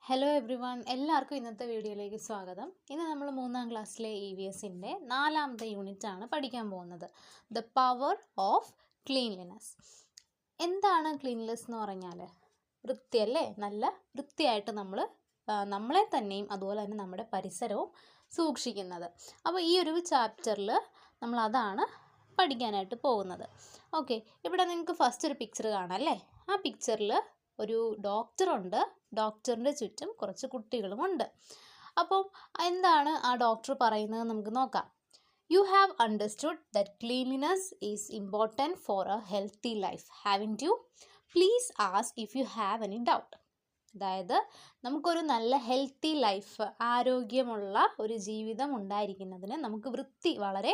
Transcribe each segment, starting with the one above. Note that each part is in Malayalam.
ഹലോ എവ്രി വൺ, എല്ലാവർക്കും ഇന്നത്തെ വീഡിയോയിലേക്ക് സ്വാഗതം. ഇന്ന് നമ്മൾ 3ാം ക്ലാസ്സിലെ EVSൻ്റെ 4ാമത്തെ യൂണിറ്റാണ് പഠിക്കാൻ പോകുന്നത്. The power of cleanliness. എന്താണ് ക്ലീൻലിനെസ് എന്ന് പറഞ്ഞാൽ? വൃത്തിയല്ലേ? നല്ല വൃത്തിയായിട്ട് നമ്മളെ തന്നെയും അതുപോലെ തന്നെ നമ്മുടെ പരിസരവും സൂക്ഷിക്കുന്നത്. അപ്പോൾ ഈ ഒരു ചാപ്റ്ററിൽ നമ്മൾ അതാണ് പഠിക്കാനായിട്ട് പോകുന്നത്. ഓക്കെ, ഇവിടെ നിങ്ങൾക്ക് ഫസ്റ്റ് ഒരു പിക്ചർ കാണാം അല്ലേ? ആ പിക്ചറിൽ ഒരു ഡോക്ടറുണ്ട്. ഡോക്ടറിൻ്റെ ചുറ്റും കുറച്ച് കുട്ടികളുമുണ്ട്. അപ്പം എന്താണ് ആ ഡോക്ടർ പറയുന്നത് നമുക്ക് നോക്കാം. You have understood that cleanliness is important for a healthy life. Haven't you? Please ask if you have any doubt. അതായത് നമുക്കൊരു നല്ല ഹെൽത്തി ലൈഫ്, ആരോഗ്യമുള്ള ഒരു ജീവിതം ഉണ്ടായിരിക്കുന്നതിന് നമുക്ക് വൃത്തി വളരെ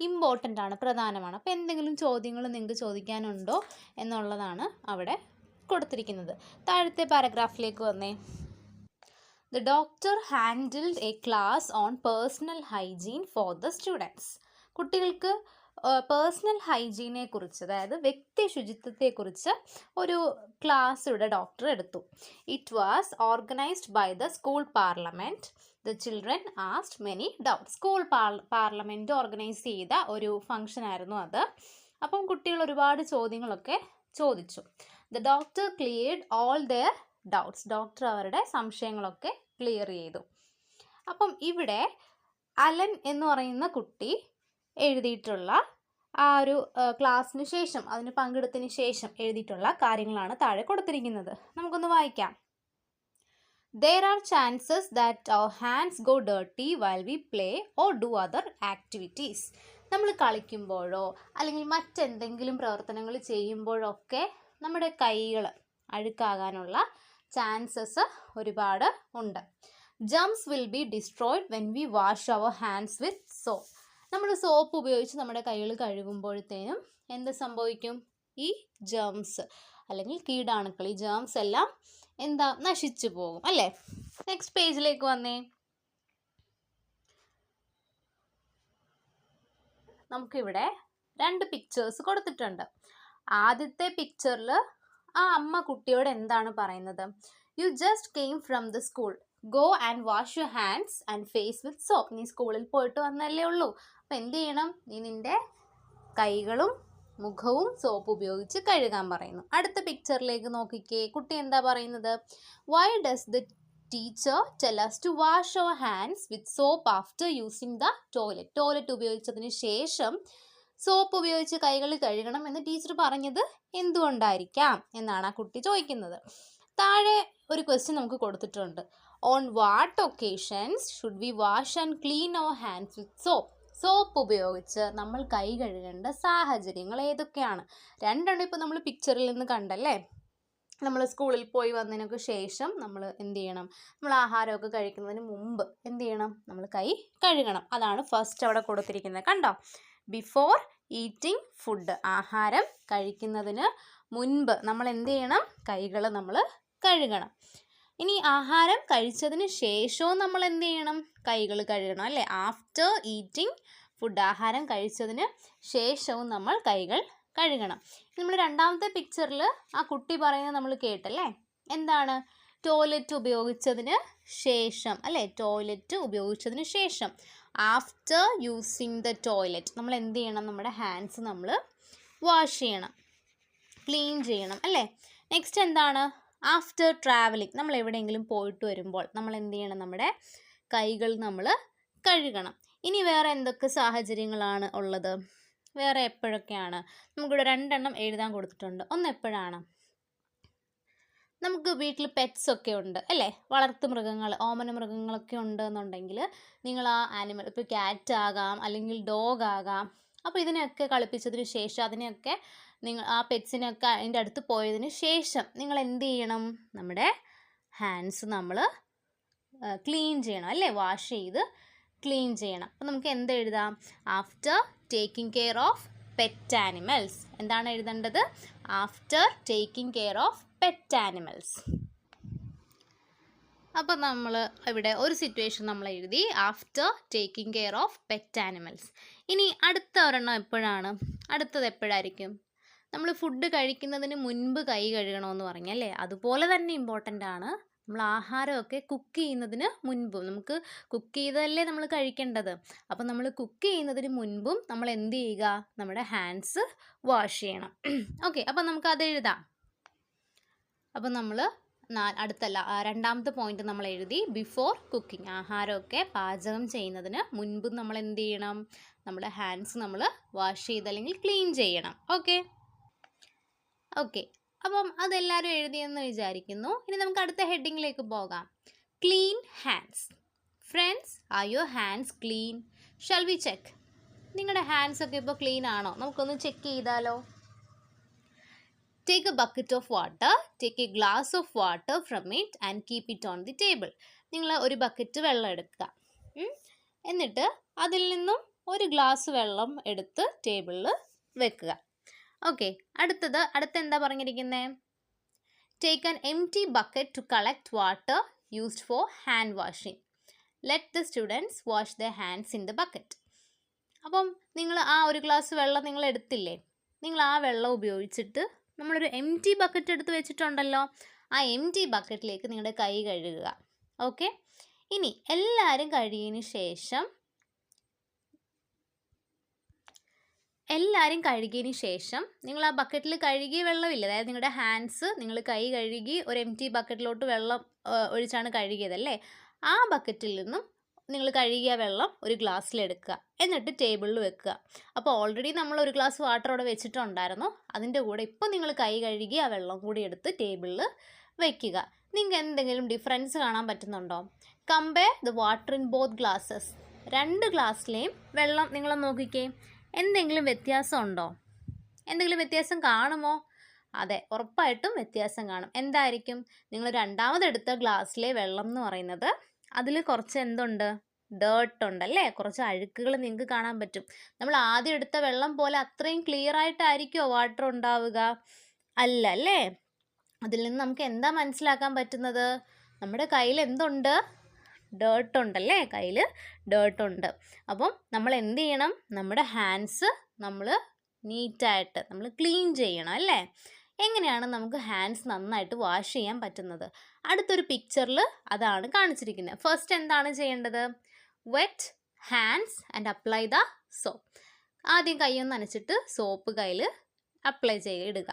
ഇമ്പോർട്ടൻ്റ് ആണ്, പ്രധാനമാണ്. അപ്പോൾ എന്തെങ്കിലും ചോദ്യങ്ങൾ നിങ്ങൾക്ക് ചോദിക്കാനുണ്ടോ എന്നുള്ളതാണ് അവിടെ കൊടുത്തിരിക്കുന്നത്. താഴത്തെ പാരഗ്രാഫിലേക്ക് വന്നേ. The doctor handled a class on personal hygiene for the students. കുട്ടികൾക്ക് പേഴ്സണൽ ഹൈജീനെ കുറിച്ച്, അതായത് വ്യക്തി ശുചിത്വത്തെക്കുറിച്ച് ഒരു ക്ലാസ് ഇവിടെ ഡോക്ടർ എടുത്തു. It was organised by the school parliament. The children asked many doubts. School parliament organise ചെയ്ത ഒരു ഫംഗ്ഷൻ ആയിരുന്നു അത്. അപ്പം കുട്ടികൾ ഒരുപാട് ചോദ്യങ്ങളൊക്കെ ചോദിച്ചു. The doctor cleared all their doubts. Doctor അവരുടെ സംശയങ്ങളൊക്കെ ക്ലിയർ ചെയ്തു. അപ്പം ഇവിടെ അലൻ എന്ന് പറയുന്ന കുട്ടി എഴുതിയിട്ടുള്ള ആ ഒരു ക്ലാസ്സിന് ശേഷം, അതിന് പങ്കെടുത്തതിന് ശേഷം എഴുതിയിട്ടുള്ള കാര്യങ്ങളാണ് താഴെ കൊടുത്തിരിക്കുന്നത്. നമുക്കൊന്ന് വായിക്കാം. There are chances that our hands go dirty while we play or do other activities. നമ്മൾ കളിക്കുമ്പോഴോ അല്ലെങ്കിൽ മറ്റെന്തെങ്കിലും പ്രവർത്തനങ്ങൾ ചെയ്യുമ്പോഴൊക്കെ നമ്മുടെ കൈകൾ അഴുക്കാകാനുള്ള ചാൻസസ് ഒരുപാട് ഉണ്ട്. Germs will be destroyed when we wash our hands with soap. നമ്മൾ സോപ്പ് ഉപയോഗിച്ച് നമ്മുടെ കൈകൾ കഴുകുമ്പോഴത്തേനും എന്ത് സംഭവിക്കും? ഈ ജംസ് അല്ലെങ്കിൽ കീടാണുക്കൾ, ഈ ജംസ് എല്ലാം നശിച്ചു പോകും അല്ലേ? നെക്സ്റ്റ് പേജിലേക്ക് വന്നേ. നമുക്കിവിടെ 2 പിക്ചേഴ്സ് കൊടുത്തിട്ടുണ്ട്. ആദ്യത്തെ പിക്ചറിൽ ആ അമ്മ കുട്ടിയോട് എന്താണ് പറയുന്നത്? You just came from the school, go and wash your hands and face with soap. നീ സ്കൂളിൽ പോയിട്ട് വന്നല്ലേ ഉള്ളൂ, അപ്പം എന്ത് ചെയ്യണം? നീ നിൻ്റെ കൈകളും മുഖവും സോപ്പ് ഉപയോഗിച്ച് കഴുകാൻ പറയുന്നു. അടുത്ത പിക്ചറിലേക്ക് നോക്കിക്കേ. കുട്ടി എന്താ പറയുന്നത്? Why does the teacher tell us to wash our hands with soap after using the toilet. Toilet ഉപയോഗിച്ചതിന് ശേഷം സോപ്പ് ഉപയോഗിച്ച് കൈകൾ കഴുകണം എന്ന് ടീച്ചർ പറഞ്ഞത് എന്തുകൊണ്ടായിരിക്കാം എന്നാണ് ആ കുട്ടി ചോദിക്കുന്നത്. താഴെ ഒരു ക്വസ്റ്റ്യൻ നമുക്ക് കൊടുത്തിട്ടുണ്ട്. On what occasions should we wash and clean our hands with soap. Soap ഉപയോഗിച്ച് നമ്മൾ കൈ കഴുകേണ്ട സാഹചര്യങ്ങൾ ഏതൊക്കെയാണ്? രണ്ടെണ്ണം ഇപ്പോൾ നമ്മൾ പിക്ചറിൽ നിന്ന് കണ്ടല്ലേ. നമ്മൾ സ്കൂളിൽ പോയി വന്നതിനൊക്കെ ശേഷം നമ്മൾ എന്ത് ചെയ്യണം? നമ്മൾ ആഹാരമൊക്കെ കഴിക്കുന്നതിന് മുമ്പ് എന്ത് ചെയ്യണം? നമ്മൾ കൈ കഴുകണം. അതാണ് ഫസ്റ്റ് അവിടെ കൊടുത്തിരിക്കുന്നത്. കണ്ടോ? Before eating food. ആഹാരം കഴിക്കുന്നതിന് മുൻപ് നമ്മൾ എന്ത് ചെയ്യണം? കൈകൾ നമ്മൾ കഴുകണം. ഇനി ആഹാരം കഴിച്ചതിന് ശേഷവും നമ്മൾ എന്ത് ചെയ്യണം? കൈകൾ കഴുകണം അല്ലേ? After eating food. ആഹാരം കഴിച്ചതിന് ശേഷവും നമ്മൾ കൈകൾ കഴുകണം. നമ്മൾ രണ്ടാമത്തെ പിക്ചറിൽ ആ കുട്ടി പറയുന്നത് നമ്മൾ കേട്ടല്ലേ? എന്താണ്? ടോയ്ലറ്റ് ഉപയോഗിച്ചതിന് ശേഷം അല്ലേ? ടോയ്ലറ്റ് ഉപയോഗിച്ചതിന് ശേഷം, ആഫ്റ്റർ യൂസിങ് ദ ടോയ്ലറ്റ് നമ്മൾ എന്ത് ചെയ്യണം? നമ്മുടെ ഹാൻഡ്സ് നമ്മൾ വാഷ് ചെയ്യണം, ക്ലീൻ ചെയ്യണം അല്ലേ? നെക്സ്റ്റ് എന്താണ്? After travelling. നമ്മൾ എവിടെയെങ്കിലും പോയിട്ട് വരുമ്പോൾ നമ്മൾ എന്ത് ചെയ്യണം? നമ്മുടെ കൈകൾ നമ്മൾ കഴുകണം. ഇനി വേറെ എന്തൊക്കെ സാഹചര്യങ്ങളാണ് ഉള്ളത്? വേറെ എപ്പോഴൊക്കെയാണ്? നമുക്കിവിടെ 2 എണ്ണം എഴുതാൻ കൊടുത്തിട്ടുണ്ട്. ഒന്ന് എപ്പോഴാണ്? നമുക്ക് വീട്ടിൽ പെറ്റ്സ് ഒക്കെ ഉണ്ട് അല്ലേ? വളർത്തു മൃഗങ്ങൾ, ഓമന മൃഗങ്ങളൊക്കെ ഉണ്ട് എന്നുണ്ടെങ്കിൽ നിങ്ങൾ ആ ആനിമൽ, ഇപ്പോൾ ക്യാറ്റ് ആകാം അല്ലെങ്കിൽ ഡോഗ് ആകാം. അപ്പോൾ ഇതിനെയൊക്കെ കളിപ്പിച്ചതിന് ശേഷം, അതിനെയൊക്കെ നിങ്ങൾ ആ പെറ്റ്സിനൊക്കെ അതിൻ്റെ അടുത്ത് പോയതിന് ശേഷം നിങ്ങൾ എന്ത് ചെയ്യണം? നമ്മുടെ ഹാൻഡ്സ് നമ്മൾ ക്ലീൻ ചെയ്യണം അല്ലേ? വാഷ് ചെയ്ത് ക്ലീൻ ചെയ്യണം. അപ്പോൾ നമുക്ക് എന്ത് എഴുതാം? After taking care of pet animals. എന്താണ് എഴുതേണ്ടത്? After taking care of pet animals. അപ്പോൾ നമ്മൾ ഇവിടെ ഒരു സിറ്റുവേഷൻ നമ്മൾ എഴുതി, after taking care of pet animals. ഇനി അടുത്ത ഒരെണ്ണം എപ്പോഴാണ്? അടുത്തത് എപ്പോഴായിരിക്കും? നമ്മൾ ഫുഡ് കഴിക്കുന്നതിന് മുൻപ് കൈ കഴുകണമെന്ന് പറഞ്ഞല്ലേ? അതുപോലെ തന്നെ ഇമ്പോർട്ടൻ്റ് ആണ് നമ്മൾ ആഹാരമൊക്കെ കുക്ക് ചെയ്യുന്നതിന് മുൻപും, നമുക്ക് കുക്ക് ചെയ്തതല്ലേ നമ്മൾ കഴിക്കേണ്ടത്, അപ്പം നമ്മൾ കുക്ക് ചെയ്യുന്നതിന് മുൻപും നമ്മൾ എന്ത് ചെയ്യുക, നമ്മുടെ ഹാൻഡ്സ് വാഷ് ചെയ്യണം. ഓക്കെ, അപ്പം നമുക്കത് എഴുതാം. അപ്പം നമ്മൾ രണ്ടാമത്തെ പോയിന്റ് നമ്മൾ എഴുതി, ബിഫോർ കുക്കിംഗ്, ആഹാരമൊക്കെ പാചകം ചെയ്യുന്നതിന് മുൻപ് നമ്മൾ എന്ത് ചെയ്യണം, നമ്മുടെ ഹാൻഡ്സ് നമ്മൾ വാഷ് ചെയ്ത് അല്ലെങ്കിൽ ക്ലീൻ ചെയ്യണം. ഓക്കെ, അപ്പം അതെല്ലാവരും എഴുതിയെന്ന് വിചാരിക്കുന്നു. ഇനി നമുക്ക് അടുത്ത ഹെഡിങ്ങിലേക്ക് പോകാം. Clean hands. Friends, are your hands clean? Shall we check? നിങ്ങളുടെ ഹാൻഡ്സ് ഒക്കെ ഇപ്പോൾ ക്ലീൻ ആണോ? നമുക്കൊന്ന് ചെക്ക് ചെയ്താലോ? Take a bucket of water, take a glass of water from it and keep it on the table. നിങ്ങൾ ഒരു ബക്കറ്റ് വെള്ളം എടുക്കുക, എന്നിട്ട് അതിൽ നിന്നും ഒരു ഗ്ലാസ് വെള്ളം എടുത്ത് ടേബിളിൽ വെക്കുക. ഓക്കെ, അടുത്ത എന്താ പറഞ്ഞിരിക്കുന്നത്? Take an empty bucket to collect water used for hand washing. Let the students wash their hands in the bucket. അപ്പം നിങ്ങൾ ആ ഒരു ഗ്ലാസ് വെള്ളം നിങ്ങൾ എടുത്തില്ലേ, നിങ്ങൾ ആ വെള്ളം ഉപയോഗിച്ചിട്ട് നമ്മളൊരു എംറ്റി ബക്കറ്റ് എടുത്ത് വെച്ചിട്ടുണ്ടല്ലോ, ആ എംറ്റി ബക്കറ്റിലേക്ക് നിങ്ങളുടെ കൈ കഴുകുക. ഓക്കെ, ഇനി എല്ലാവരും കഴുകിയതിന് ശേഷം നിങ്ങൾ ആ ബക്കറ്റിൽ കഴുകിയ വെള്ളമില്ല, അതായത് നിങ്ങളുടെ ഹാൻഡ്സ് നിങ്ങൾ കൈ കഴുകി ഒരു എംറ്റി ബക്കറ്റിലോട്ട് വെള്ളം ഒഴിച്ചാണ് കഴുകിയതല്ലേ, ആ ബക്കറ്റിൽ നിന്നും നിങ്ങൾ കഴുകിയ വെള്ളം ഒരു ഗ്ലാസ്സിലെടുക്കുക, എന്നിട്ട് ടേബിളിൽ വെക്കുക. അപ്പോൾ ഓൾറെഡി നമ്മൾ ഒരു ഗ്ലാസ് വാട്ടർ അവിടെ വെച്ചിട്ടുണ്ടായിരുന്നു, അതിൻ്റെ കൂടെ ഇപ്പോൾ നിങ്ങൾ കൈ കഴുകി ആ വെള്ളം കൂടി എടുത്ത് ടേബിളിൽ വയ്ക്കുക. നിങ്ങൾക്ക് എന്തെങ്കിലും ഡിഫറൻസ് കാണാൻ പറ്റുന്നുണ്ടോ? Compare the water in both glasses. രണ്ട് ഗ്ലാസ്സിലെയും വെള്ളം നിങ്ങൾ നോക്കിക്കേ, എന്തെങ്കിലും വ്യത്യാസം ഉണ്ടോ? എന്തെങ്കിലും വ്യത്യാസം കാണുമോ? അതെ, ഉറപ്പായിട്ടും വ്യത്യാസം കാണും. എന്തായിരിക്കും? നിങ്ങൾ രണ്ടാമതെടുത്ത ഗ്ലാസ്സിലെ വെള്ളം എന്ന് പറയുന്നത് അതിൽ കുറച്ച് എന്തുണ്ട്? ഡേർട്ട് ഉണ്ടല്ലേ, കുറച്ച് അഴുക്കുകൾ നിങ്ങൾക്ക് കാണാൻ പറ്റും. നമ്മൾ ആദ്യം എടുത്ത വെള്ളം പോലെ അത്രയും ക്ലിയർ ആയിട്ടായിരിക്കുമോ വാട്ടർ ഉണ്ടാവുക? അല്ല അല്ലേ. അതിൽ നിന്ന് നമുക്ക് എന്താ മനസ്സിലാക്കാൻ പറ്റുന്നത്? നമ്മുടെ കയ്യിൽ എന്തുണ്ട്? ഡേർട്ട് ഉണ്ടല്ലേ, കയ്യിൽ ഡേർട്ട് ഉണ്ട്. അപ്പം നമ്മൾ എന്ത് ചെയ്യണം? നമ്മുടെ ഹാൻഡ്സ് നമ്മൾ നീറ്റായിട്ട് നമ്മൾ ക്ലീൻ ചെയ്യണം അല്ലേ. എങ്ങനെയാണ് നമുക്ക് ഹാൻഡ്സ് നന്നായിട്ട് വാഷ് ചെയ്യാൻ പറ്റുന്നത്? അടുത്തൊരു പിക്ചറിൽ അതാണ് കാണിച്ചിരിക്കുന്നത്. ഫസ്റ്റ് എന്താണ് ചെയ്യേണ്ടത്? Wet hands and apply the soap. ആദ്യം കൈയൊന്ന് നനച്ചിട്ട് സോപ്പ് കയ്യിൽ അപ്ലൈ ഇടുക.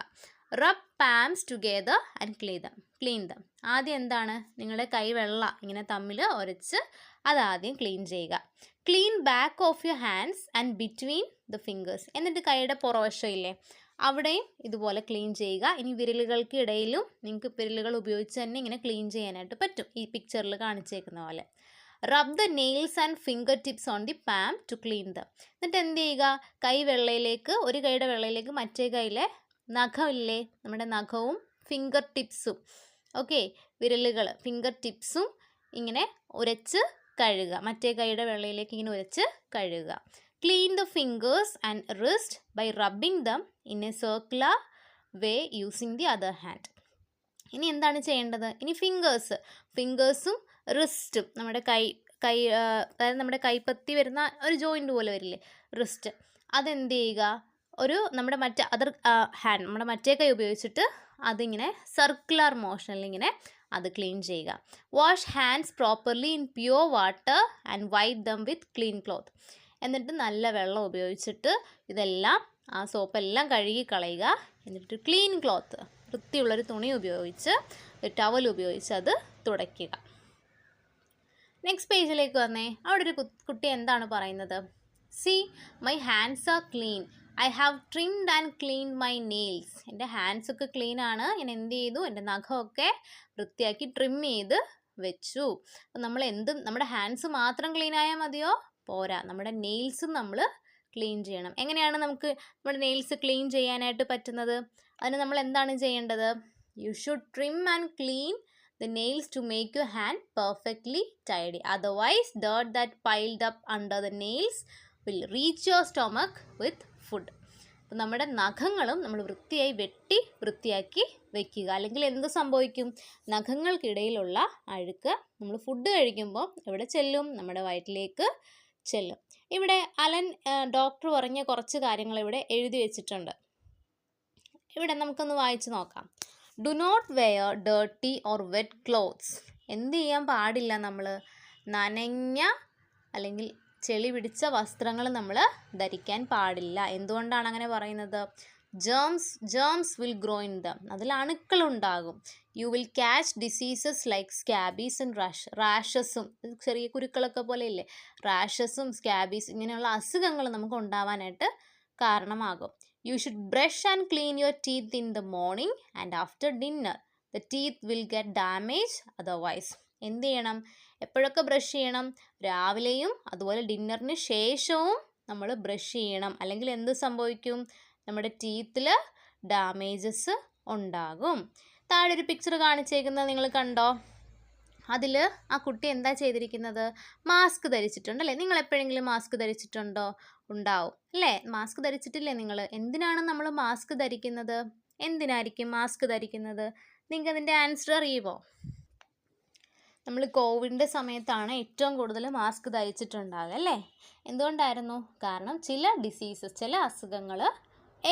Rub palms together and clean them. ആദ്യം എന്താണ്? നിങ്ങളുടെ കൈ ഇങ്ങനെ തമ്മിൽ ഉരച്ച് അതാദ്യം ക്ലീൻ ചെയ്യുക. Clean back of your hands and between the fingers. എന്നിട്ട് കൈയുടെ പുറവശം ഇല്ലേ, അവിടെയും ഇതുപോലെ ക്ലീൻ ചെയ്യുക. ഇനി വിരലുകൾക്ക് ഇടയിലും നിങ്ങൾക്ക് വിരലുകൾ ഉപയോഗിച്ച് തന്നെ ഇങ്ങനെ ക്ലീൻ ചെയ്യാനായിട്ട് പറ്റും, ഈ പിക്ചറിൽ കാണിച്ചേക്കുന്ന പോലെ. Rub the nails and finger tips on the palm to clean them. എന്നിട്ട് എന്ത് ചെയ്യുക? ഒരു കൈയുടെ വെള്ളയിലേക്ക് മറ്റേ കൈയിലെ നഖമില്ലേ, നമ്മുടെ നഖവും ഫിംഗർ ടിപ്സും, വിരലുകൾ ഫിംഗർ ടിപ്സും ഇങ്ങനെ ഉരച്ച് കഴുകുക. മറ്റേ കൈയുടെ വെള്ളയിലേക്ക് ഇങ്ങനെ ഉരച്ച് കഴുകുക. Clean the fingers and wrist by rubbing them in a circular way using the other hand. ഇനി എന്താണ് ചെയ്യേണ്ടത്? ഇനി ഫിംഗേഴ്സും റിസ്റ്റും, നമ്മുടെ അതായത് നമ്മുടെ കൈപ്പത്തി വരുന്ന ഒരു ജോയിൻ്റ് പോലെ വരില്ലേ, റിസ്റ്റ്, അതെന്ത് ചെയ്യുക? നമ്മുടെ നമ്മുടെ മറ്റേ കൈ ഉപയോഗിച്ചിട്ട് അതിങ്ങനെ സർക്കുലർ മോഷനിൽ ഇങ്ങനെ അത് ക്ലീൻ ചെയ്യുക. Wash hands properly in pure water and wipe dum with clean cloth. എന്നിട്ട് നല്ല വെള്ളം ഉപയോഗിച്ചിട്ട് ഇതെല്ലാം ആ സോപ്പെല്ലാം കഴുകി കളയുക. എന്നിട്ട് ക്ലീൻ ക്ലോത്ത്, വൃത്തിയുള്ളൊരു തുണി ഉപയോഗിച്ച്, ഒരു ടവൽ ഉപയോഗിച്ച് അത് തുടയ്ക്കുക. നെക്സ്റ്റ് പേജിലേക്ക് വന്നേ. അവിടെ ഒരു കുട്ടി എന്താണ് പറയുന്നത്? C my hands R clean, I have trimmed and cleaned my nails. എൻ്റെ ഹാൻഡ്സൊക്കെ ക്ലീനാണ്, ഞാൻ എന്ത് ചെയ്തു? എൻ്റെ നഖമൊക്കെ വൃത്തിയാക്കി ട്രിം ചെയ്ത് വെച്ചു. അപ്പം നമ്മുടെ ഹാൻഡ്സ് മാത്രം ക്ലീൻ ആയാൽ മതിയോ? പോരാ, നമ്മുടെ നെയിൽസും നമ്മൾ ക്ലീൻ ചെയ്യണം. എങ്ങനെയാണ് നമുക്ക് നമ്മുടെ നെയിൽസ് ക്ലീൻ ചെയ്യാനായിട്ട് പറ്റുന്നത്? അതിന് നമ്മൾ എന്താണ് ചെയ്യേണ്ടത്? You should trim and clean the nails to make your hand perfectly tidy. Otherwise, dirt that piled up under the nails will reach your stomach with food. അപ്പോൾ നമ്മുടെ നഖങ്ങളും നമ്മൾ വൃത്തിയാക്കി വെക്കുക. അല്ലെങ്കിൽ എന്ത് സംഭവിക്കും? നഖങ്ങൾക്കിടയിലുള്ള അഴുക്ക് നമ്മൾ ഫുഡ് കഴിക്കുമ്പോൾ എവിടെ ചെല്ലും? നമ്മുടെ വയറ്റിലേക്ക് ചെല്ലും. ഇവിടെ അലൻ ഡോക്ടർ പറഞ്ഞ കുറച്ച് കാര്യങ്ങൾ ഇവിടെ എഴുതി വെച്ചിട്ടുണ്ട്. ഇവിടെ നമുക്കൊന്ന് വായിച്ച് നോക്കാം. Do not wear dirty or wet clothes. എന്ത് ചെയ്യാൻ പാടില്ല? നമ്മൾ നനഞ്ഞ അല്ലെങ്കിൽ ചെളി പിടിച്ച വസ്ത്രങ്ങൾ നമ്മൾ ധരിക്കാൻ പാടില്ല. എന്തുകൊണ്ടാണ് അങ്ങനെ പറയുന്നത്? Germs will grow in them. അതിൽ അണുക്കളുണ്ടാകും. You will catch diseases like scabies and റാഷസും, ചെറിയ കുരുക്കളൊക്കെ പോലെ ഇല്ലേ, റാഷസും സ്കാബീസ് ഇങ്ങനെയുള്ള അസുഖങ്ങൾ നമുക്ക് ഉണ്ടാവാനായിട്ട് കാരണമാകും. You should brush and clean your teeth in the morning and after dinner. The teeth will get damaged otherwise. എന്ത് ചെയ്യണം? എപ്പോഴൊക്കെ ബ്രഷ് ചെയ്യണം? രാവിലെയും അതുപോലെ ഡിന്നറിന് ശേഷവും നമ്മൾ ബ്രഷ് ചെയ്യണം. അല്ലെങ്കിൽ എന്ത് സംഭവിക്കും? നമ്മുടെ ടീത്തിൽ ഡാമേജസ് ഉണ്ടാകും. താഴെ ഒരു പിക്ചർ കാണിച്ചേക്കുന്നത് നിങ്ങൾ കണ്ടോ? അതിൽ ആ കുട്ടി എന്താ ചെയ്തിരിക്കുന്നത്? മാസ്ക് ധരിച്ചിട്ടുണ്ട് അല്ലേ? നിങ്ങൾ എപ്പോഴെങ്കിലും മാസ്ക് ധരിച്ചിട്ടുണ്ടോ? ഉണ്ടാവും അല്ലേ? മാസ്ക് ധരിച്ചിട്ടില്ലേ നിങ്ങൾ? എന്തിനാണ് നമ്മൾ മാസ്ക് ധരിക്കുന്നത്? എന്തിനായിരിക്കും മാസ്ക് ധരിക്കുന്നത്? നിങ്ങൾക്ക് അതിൻ്റെ ആൻസർ അറിയുമോ? നമ്മൾ കോവിഡിൻ്റെ സമയത്താണ് ഏറ്റവും കൂടുതൽ മാസ്ക് ധരിച്ചിട്ടുണ്ടാകുക അല്ലേ? എന്തുകൊണ്ടായിരുന്നു? കാരണം ചില ഡിസീസസ്, ചില അസുഖങ്ങൾ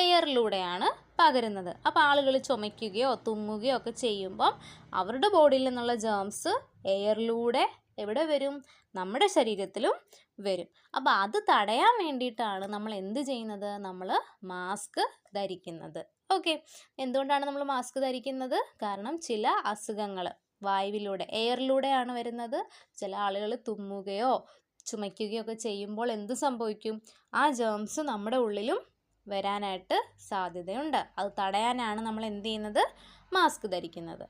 എയറിലൂടെയാണ് പകരുന്നത്. അപ്പോൾ ആളുകൾ ചുമയ്ക്കുകയോ തുമ്മുകയോ ഒക്കെ ചെയ്യുമ്പം അവരുടെ ബോഡിയിൽ നിന്നുള്ള ജേംസ് എയറിലൂടെ എവിടെ വരും? നമ്മുടെ ശരീരത്തിലും വരും. അപ്പോൾ അത് തടയാൻ വേണ്ടിയിട്ടാണ് നമ്മൾ എന്ത് ചെയ്യുന്നത്? നമ്മൾ മാസ്ക് ധരിക്കുന്നത്. ഓക്കെ, എന്തുകൊണ്ടാണ് നമ്മൾ മാസ്ക് ധരിക്കുന്നത്? കാരണം ചില അസുഖങ്ങൾ വായുവിലൂടെ, എയറിലൂടെയാണ് വരുന്നത്. ചില ആളുകൾ തുമ്മുകയോ ചുമയ്ക്കുകയോ ഒക്കെ ചെയ്യുമ്പോൾ എന്ത് സംഭവിക്കും? ആ ജേംസ് നമ്മുടെ ഉള്ളിലും വരാനായിട്ട് സാധ്യതയുണ്ട്. അത് തടയാനാണ് നമ്മൾ എന്ത് ചെയ്യുന്നത്? മാസ്ക് ധരിക്കുന്നത്.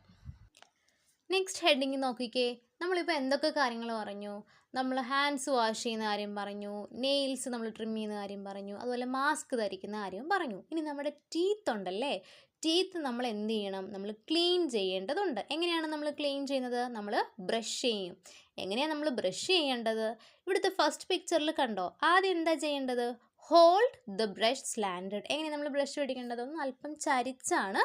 നെക്സ്റ്റ് ഹെഡിങ് നോക്കിക്കേ. നമ്മളിപ്പോൾ എന്തൊക്കെ കാര്യങ്ങൾ പറഞ്ഞു? നമ്മൾ ഹാൻഡ്സ് വാഷ് ചെയ്യുന്ന കാര്യം പറഞ്ഞു, നെയിൽസ് നമ്മൾ ട്രിം ചെയ്യുന്ന കാര്യം പറഞ്ഞു, അതുപോലെ മാസ്ക് ധരിക്കുന്ന കാര്യം പറഞ്ഞു. ഇനി നമ്മുടെ ടീത്ത് ഉണ്ടല്ലേ, ടീത്ത് നമ്മൾ എന്ത് ചെയ്യണം? നമ്മൾ ക്ലീൻ ചെയ്യേണ്ടതുണ്ട്. എങ്ങനെയാണ് നമ്മൾ ക്ലീൻ ചെയ്യുന്നത്? നമ്മൾ ബ്രഷ് ചെയ്യും. എങ്ങനെയാണ് നമ്മൾ ബ്രഷ് ചെയ്യേണ്ടത്? ഇവിടുത്തെ ഫസ്റ്റ് പിക്ചറിൽ കണ്ടോ? ആദ്യം എന്താ ചെയ്യേണ്ടത്? Hold the brush slanted. എങ്ങനെ നമ്മൾ ബ്രഷ് പിടിക്കേണ്ടത്? ഒന്ന് അല്പം ചരിച്ചാണ്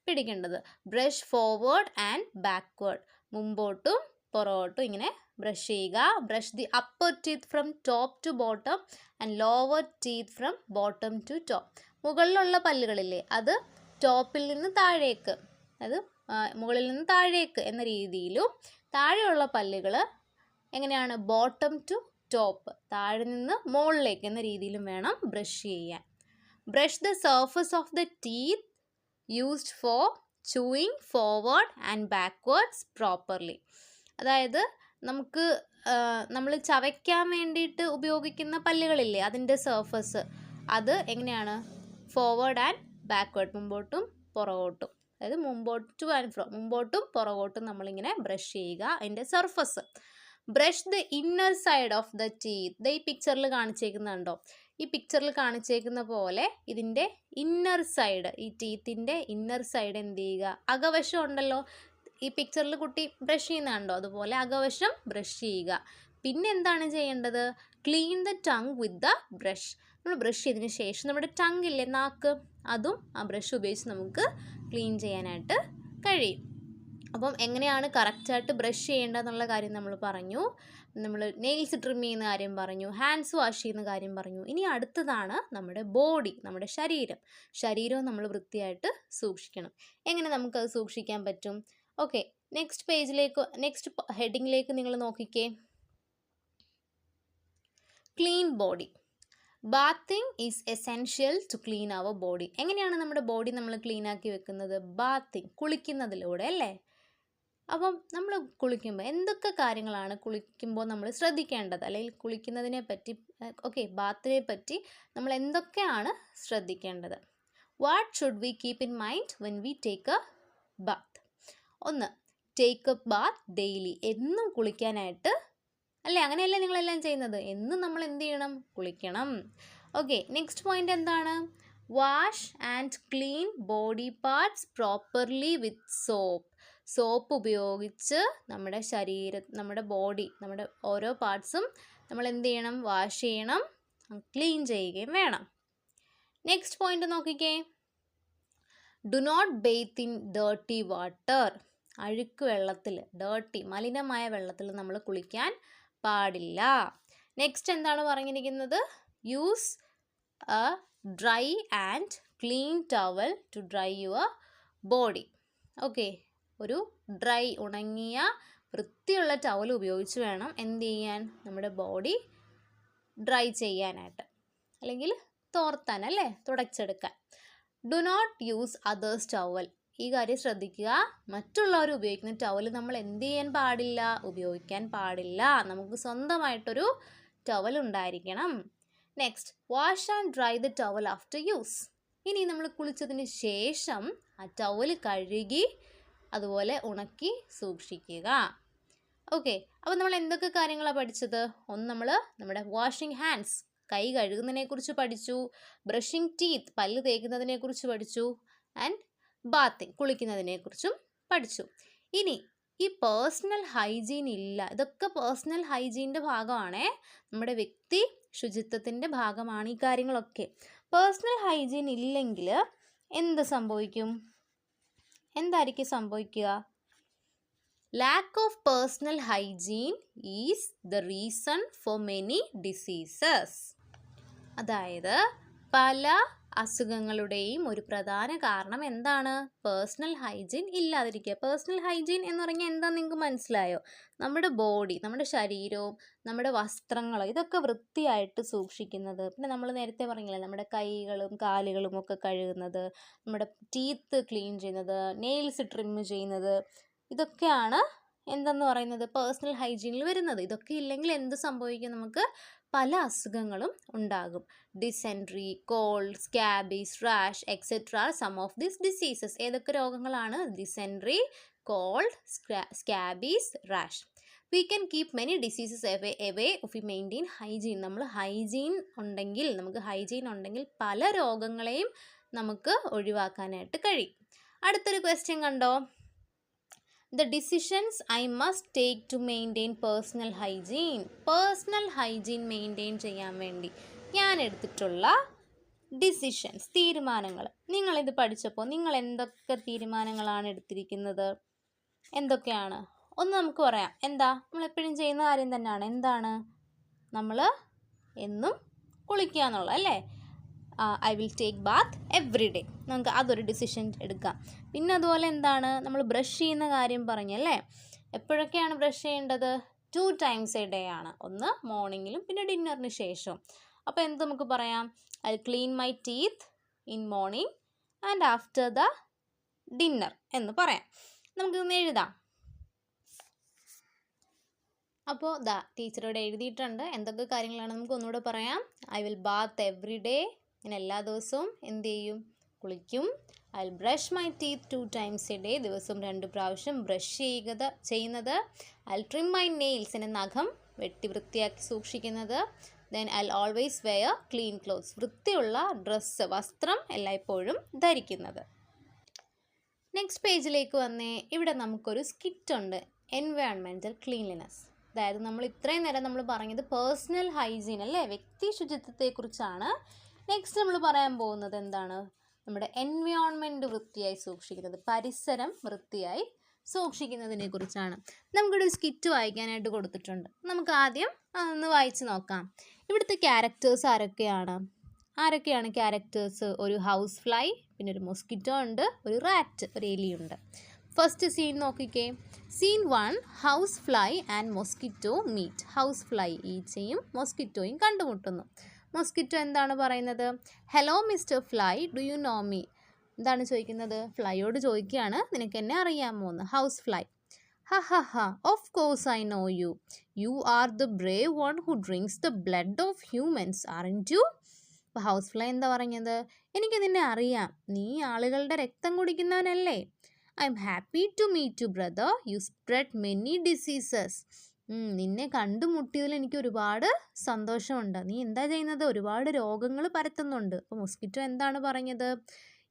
പിടിക്കേണ്ടത്. ബ്രഷ് ഫോർവേഡ് ആൻഡ് ബാക്ക്വേർഡ്, മുമ്പോട്ടും പുറകോട്ടും ഇങ്ങനെ ബ്രഷ് ചെയ്യുക. Brush the upper teeth from top to bottom and lower teeth from bottom to top. മുകളിലുള്ള പല്ലുകളില്ലേ, അത് ടോപ്പിൽ നിന്ന് താഴേക്ക്, അത് മുകളിൽ നിന്ന് താഴേക്ക് എന്ന രീതിയിലും, താഴെയുള്ള പല്ലുകൾ എങ്ങനെയാണ്? ബോട്ടം ടു ടോപ്പ്, താഴെ നിന്ന് മുകളിലേക്ക് എന്ന രീതിയിലും വേണം ബ്രഷ് ചെയ്യാൻ. Brush the surface of the teeth used for chewing forward and backwards properly. അതായത് നമ്മൾ ചവയ്ക്കാൻ വേണ്ടിയിട്ട് ഉപയോഗിക്കുന്ന പല്ലുകളില്ലേ, അതിൻ്റെ സർഫസ് അത് എങ്ങനെയാണ്? ഫോർവേഡ് ആൻഡ് ബാക്ക്വേർഡ്, മുമ്പോട്ടും പുറകോട്ടും, അതായത് മുമ്പോട്ട് ആൻഡ് ഫ്രോ, മുമ്പോട്ടും പുറകോട്ടും നമ്മളിങ്ങനെ ബ്രഷ് ചെയ്യുക അതിൻ്റെ surface. Brush the inner side of the teeth. ഈ പിക്ചറിൽ കാണിച്ചേക്കുന്നുണ്ടോ? ഈ പിക്ചറിൽ കാണിച്ചേക്കുന്ന പോലെ ഇതിൻ്റെ ഇന്നർ സൈഡ്, ഈ ടീത്തിൻ്റെ ഇന്നർ സൈഡ് എന്ത് ചെയ്യുക? അകവശം ഉണ്ടല്ലോ, ഈ പിക്ചറിൽ കുട്ടി ബ്രഷ് ചെയ്യുന്നുണ്ടോ? അതുപോലെ അകവശം ബ്രഷ് ചെയ്യുക. പിന്നെ എന്താണ് ചെയ്യേണ്ടത്? Clean the tongue with the brush. നമ്മൾ ബ്രഷ് ചെയ്തതിന് ശേഷം നമ്മുടെ ടങ് ഇല്ലേ, നാക്ക്, അതും ആ ബ്രഷ് ഉപയോഗിച്ച് നമുക്ക് ക്ലീൻ ചെയ്യാനായിട്ട് കഴിയും. അപ്പം എങ്ങനെയാണ് കറക്റ്റായിട്ട് ബ്രഷ് ചെയ്യേണ്ടതെന്നുള്ള കാര്യം നമ്മൾ പറഞ്ഞു. നമ്മൾ നെയിൽസ് ട്രിം ചെയ്യുന്ന കാര്യം പറഞ്ഞു, ഹാൻഡ്സ് വാഷ് ചെയ്യുന്ന കാര്യം പറഞ്ഞു. ഇനി അടുത്തതാണ് നമ്മുടെ ബോഡി, നമ്മുടെ ശരീരവും നമ്മൾ വൃത്തിയായിട്ട് സൂക്ഷിക്കണം. എങ്ങനെ നമുക്കത് സൂക്ഷിക്കാൻ പറ്റും? ഓക്കെ, നെക്സ്റ്റ് ഹെഡിങ്ങിലേക്ക് നിങ്ങൾ നോക്കിക്കേ. Clean body. Bathing is essential to clean our body. എങ്ങനെയാണ് നമ്മുടെ ബോഡി നമ്മൾ ക്ലീൻ ആക്കി വെക്കുന്നത്? ബാത്തിങ്, കുളിക്കുന്നതിലൂടെ അല്ലേ? അപ്പം നമ്മൾ കുളിക്കുമ്പോൾ എന്തൊക്കെ കാര്യങ്ങളാണ് കുളിക്കുമ്പോൾ നമ്മൾ ശ്രദ്ധിക്കേണ്ടത്, അല്ലെങ്കിൽ കുളിക്കുന്നതിനെ പറ്റി, ബാത്തിനെ പറ്റി നമ്മൾ എന്തൊക്കെയാണ് ശ്രദ്ധിക്കേണ്ടത്? What should we keep in mind when we take a bath? ഒന്ന്, ടേക്ക് എ ബാത്ത് ഡെയിലി, എന്നും കുളിക്കാനായിട്ട് അല്ലേ? അങ്ങനെയല്ലേ നിങ്ങളെല്ലാം ചെയ്യുന്നത്? എന്നും നമ്മൾ എന്ത് ചെയ്യണം? കുളിക്കണം. ഓക്കെ, നെക്സ്റ്റ് പോയിന്റ് എന്താണ്? Wash and clean body parts properly with soap. Soap ഉപയോഗിച്ച് നമ്മുടെ ബോഡി, നമ്മുടെ ഓരോ പാർട്സും നമ്മൾ എന്ത് ചെയ്യണം? വാഷ് ചെയ്യണം, ക്ലീൻ ചെയ്യുകയും വേണം. നെക്സ്റ്റ് പോയിന്റ് നോക്കിക്കേ. Do not bathe in dirty water. അഴുക്ക് വെള്ളത്തിൽ, മലിനമായ വെള്ളത്തിൽ നമ്മൾ കുളിക്കാൻ പാടില്ല. നെക്സ്റ്റ് എന്താണ് പറഞ്ഞിരിക്കുന്നത്? Use a dry and clean towel to dry your body. Okay, ഒരു ഡ്രൈ ഉണങ്ങിയ വൃത്തിയുള്ള ടവൽ ഉപയോഗിച്ച് വേണം എന്ത് ചെയ്യാൻ, നമ്മുടെ ബോഡി ഡ്രൈ ചെയ്യാനായിട്ട്, അല്ലെങ്കിൽ തോർത്താൻ അല്ലേ, തുടച്ചെടുക്കാൻ. Do not use others towel. ഈ കാര്യം ശ്രദ്ധിക്കുക, മറ്റുള്ളവർ ഉപയോഗിക്കുന്ന ടവൽ നമ്മൾ എന്ത് ചെയ്യാൻ പാടില്ല, ഉപയോഗിക്കാൻ പാടില്ല. നമുക്ക് സ്വന്തമായിട്ടൊരു ടവൽ ഉണ്ടായിരിക്കണം. Next, wash and dry the towel after use. ഇനി നമ്മൾ കുളിച്ചതിന് ശേഷം ആ ടവൽ കഴുകി അതുപോലെ ഉണക്കി സൂക്ഷിക്കുക. ഓക്കെ, അപ്പോൾ നമ്മൾ എന്തൊക്കെ കാര്യങ്ങളാണ് പഠിച്ചത്? ഒന്ന്, നമ്മൾ നമ്മുടെ വാഷിംഗ് ഹാൻഡ്സ്, കൈ കഴുകുന്നതിനെക്കുറിച്ച് പഠിച്ചു. ബ്രഷിംഗ് ടീത്ത്, പല്ല് തേക്കുന്നതിനെക്കുറിച്ച് പഠിച്ചു. ആൻഡ് ബാത്തിങ്, കുളിക്കുന്നതിനെക്കുറിച്ചും പഠിച്ചു. ഇനി ഈ പേഴ്സണൽ ഹൈജീൻ ഇല്ല, ഇതൊക്കെ പേഴ്സണൽ ഹൈജീൻ്റെ ഭാഗമാണേ, നമ്മുടെ വ്യക്തി ശുചിത്വത്തിൻ്റെ ഭാഗമാണ് ഈ കാര്യങ്ങളൊക്കെ. പേഴ്സണൽ ഹൈജീൻ ഇല്ലെങ്കിൽ എന്ത് സംഭവിക്കും? എന്തായിരിക്കും സംഭവിക്കുക? Lack of personal hygiene is the reason for many diseases. അതായത് പല അസുഖങ്ങളുടെയും ഒരു പ്രധാന കാരണം എന്താണ്? പേഴ്സണൽ ഹൈജീൻ ഇല്ലാതിരിക്കുക. പേഴ്സണൽ ഹൈജീൻ എന്ന് പറഞ്ഞാൽ എന്താണെന്ന് നിങ്ങൾക്ക് മനസ്സിലായോ? നമ്മുടെ ബോഡി, നമ്മുടെ ശരീരവും നമ്മുടെ വസ്ത്രങ്ങളും ഇതൊക്കെ വൃത്തിയായിട്ട് സൂക്ഷിക്കുന്നത്. പിന്നെ നമ്മൾ നേരത്തെ പറഞ്ഞില്ലേ, നമ്മുടെ കൈകളും കാലുകളും ഒക്കെ കഴുകുന്നത്, നമ്മുടെ ടീത്ത് ക്ലീൻ ചെയ്യുന്നത്, നെയിൽസ് ട്രിം ചെയ്യുന്നത്, ഇതൊക്കെയാണ് എന്തെന്ന് പറയുന്നത്, പേഴ്സണൽ ഹൈജീനിൽ വരുന്നത്. ഇതൊക്കെ ഇല്ലെങ്കിൽ എന്ത് സംഭവിക്കും? നമുക്ക് പല അസുഖങ്ങളും ഉണ്ടാകും. Dysentery, cold, scabies, rash etcetera are some of these diseases. ഏതൊക്കെ രോഗങ്ങളാണ്? Dysentery, cold, scabies, rash. We can keep many diseases away if we maintain hygiene. നമ്മൾ നമുക്ക് ഹൈജീൻ ഉണ്ടെങ്കിൽ പല രോഗങ്ങളെയും നമുക്ക് ഒഴിവാക്കാനായിട്ട് കഴിയും. അടുത്തൊരു ക്വസ്റ്റ്യൻ കണ്ടോ? The decisions I must take to maintain personal hygiene. Personal hygiene maintain ചെയ്യാൻ വേണ്ടി ഞാൻ എടുത്തിട്ടുള്ള ഡിസിഷൻസ്, തീരുമാനങ്ങൾ. നിങ്ങളിത് പഠിച്ചപ്പോൾ നിങ്ങൾ എന്തൊക്കെ തീരുമാനങ്ങളാണ് എടുത്തിരിക്കുന്നത്? എന്തൊക്കെയാണ്? ഒന്ന് നമുക്ക് പറയാം. എന്താ? നമ്മളെപ്പോഴും ചെയ്യുന്ന കാര്യം തന്നെയാണ്. എന്താണ്? നമ്മൾ എന്നും കുളിക്കുക എന്നുള്ളത് അല്ലേ? I will take Baat every day. നമുക്ക് അതൊരു ഡിസിഷൻ എടുക്കാം. പിന്നെ അതുപോലെ എന്താണ്? നമ്മൾ ബ്രഷ് ചെയ്യുന്ന കാര്യം പറഞ്ഞല്ലേ? എപ്പോഴൊക്കെയാണ് ബ്രഷ് ചെയ്യേണ്ടത്? 2 times a day ആണ്. ഒന്ന് മോർണിംഗിലും പിന്നെ ഡിന്നറിന് ശേഷവും. അപ്പോൾ എന്ത് നമുക്ക് പറയാം? I clean my teeth in morning and after the dinner എന്ന് പറയാം. നമുക്കിതൊന്ന് എഴുതാം. അപ്പോൾ ടീച്ചറോട് എഴുതിയിട്ടുണ്ട്. എന്തൊക്കെ കാര്യങ്ങളാണ് നമുക്ക് ഒന്നുകൂടെ പറയാം. I will bath every day. ഞാൻ എല്ലാ ദിവസവും എന്ത് ചെയ്യും? കുളിക്കും. I will brush my teeth 2 times a day. ദിവസം 2 പ്രാവശ്യം ബ്രഷ് ചെയ്യുന്നത്. I will trim my nails, എൻ്റെ നഖം വെട്ടി വൃത്തിയാക്കി സൂക്ഷിക്കുന്നത്. Then I will always wear clean clothes, വൃത്തിയുള്ള ഡ്രസ്സ്, വസ്ത്രം എല്ലായ്പ്പോഴും ധരിക്കുന്നത്. നെക്സ്റ്റ് പേജിലേക്ക് വന്നേ. ഇവിടെ നമുക്കൊരു സ്കിറ്റുണ്ട്, എൻവയോൺമെൻറ്റൽ ക്ലീൻലിനെസ്. അതായത് നമ്മൾ ഇത്രയും നേരം നമ്മൾ പറഞ്ഞത് പേഴ്സണൽ ഹൈജീൻ അല്ലേ, വ്യക്തി ശുചിത്വത്തെക്കുറിച്ചാണ്. നെക്സ്റ്റ് നമ്മൾ പറയാൻ പോകുന്നത് എന്താണ്? നമ്മുടെ എൻവയോൺമെൻറ്റ് വൃത്തിയായി സൂക്ഷിക്കുന്നത്, പരിസരം വൃത്തിയായി സൂക്ഷിക്കുന്നതിനെ കുറിച്ചാണ്. നമുക്കിവിടെ ഒരു സ്കിറ്റ് വായിക്കാനായിട്ട് കൊടുത്തിട്ടുണ്ട്. നമുക്ക് ആദ്യം അതൊന്ന് വായിച്ച് നോക്കാം. ഇവിടുത്തെ ക്യാരക്ടേഴ്സ് ആരൊക്കെയാണ് ക്യാരക്ടേഴ്സ്? ഒരു ഹൗസ് ഫ്ലൈ, പിന്നെ ഒരു മൊസ്കിറ്റോ ഉണ്ട്, ഒരു റാറ്റ്, ഒരു എലിയുണ്ട്. ഫസ്റ്റ് സീൻ നോക്കിക്കേ. Scene 1, house fly and mosquito meet. House fly ഈച്ചയും മൊസ്കിറ്റോയും കണ്ടുമുട്ടുന്നു. മൊസ്കിറ്റോ എന്താണ് പറയുന്നത്? Hello mister fly, do you know me? എന്താണ് ചോദിക്കുന്നത്? ഫ്ലൈയോട് ചോദിക്കുകയാണ്, നിനക്ക് എന്നെ അറിയാമോ എന്ന്. House fly: ha ha ha, of course I know you. You are the brave one who drinks the blood of humans, aren't you? അപ്പോൾ ഹൗസ് ഫ്ലൈ എന്താ പറഞ്ഞത്? എനിക്ക് നിന്നെ അറിയാം, നീ ആളുകളുടെ രക്തം കുടിക്കുന്നവനല്ലേ. I am happy to meet you brother, you spread many diseases. നിന്നെ കണ്ടുമുട്ടിയതിൽ എനിക്ക് ഒരുപാട് സന്തോഷമുണ്ട്. നീ എന്താ ചെയ്യുന്നത്? ഒരുപാട് രോഗങ്ങൾ പരത്തുന്നുണ്ട്. അപ്പോൾ മൊസ്കിറ്റോ എന്താണ് പറഞ്ഞത്?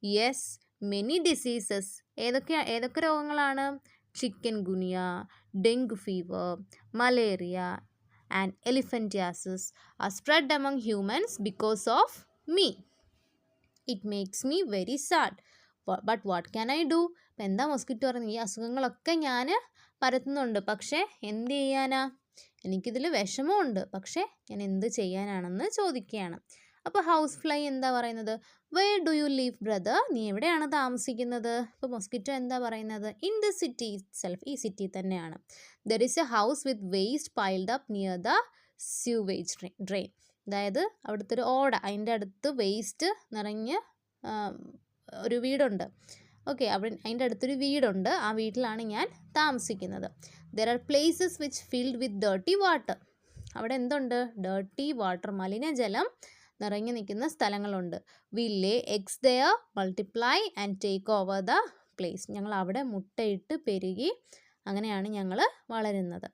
Yes, many diseases. ഏതൊക്കെ രോഗങ്ങളാണ്? Chikungunya, dengue fever, malaria and elephantiasis are spread among humans because of me. It makes me very sad, but what can I do? അപ്പം എന്താ മൊസ്കിറ്റോ പറഞ്ഞത്? ഈ അസുഖങ്ങളൊക്കെ ഞാൻ പരത്തുന്നുണ്ട്, പക്ഷേ എന്ത് ചെയ്യാനാ? എനിക്കിതിൽ വിഷമമുണ്ട്, പക്ഷേ ഞാൻ എന്ത് ചെയ്യാനാണെന്ന് ചോദിക്കുകയാണ്. അപ്പോൾ ഹൗസ് ഫ്ലൈ എന്താ പറയുന്നത്? Where do you live brother? നീ എവിടെയാണ് താമസിക്കുന്നത്? ഇപ്പോൾ മൊസ്കിറ്റോ എന്താ പറയുന്നത്? ഇൻ ദ സിറ്റി സെൽഫ്, ഈ സിറ്റി തന്നെയാണ്. There is a house with waste piled up near the sewage drain. അതായത് അവിടുത്തെ ഒരു ഓട, അതിൻ്റെ അടുത്ത് വേസ്റ്റ് നിറഞ്ഞ് ഒരു വീടുണ്ട്. ഓക്കെ, അതിൻ്റെ അടുത്തൊരു വീടുണ്ട്. ആ വീട്ടിലാണ് ഞാൻ താമസിക്കുന്നത്. There are places which filled with dirty water. അവിടെ എന്തുണ്ട്? ഡേർട്ടി വാട്ടർ, മലിനജലം നിറഞ്ഞു നിൽക്കുന്ന സ്ഥലങ്ങളുണ്ട്. We lay eggs there, multiply and take over the place. ഞങ്ങൾ അവിടെ മുട്ടയിട്ട് പെരുകി അങ്ങനെയാണ് ഞങ്ങൾ വളരുന്നത്.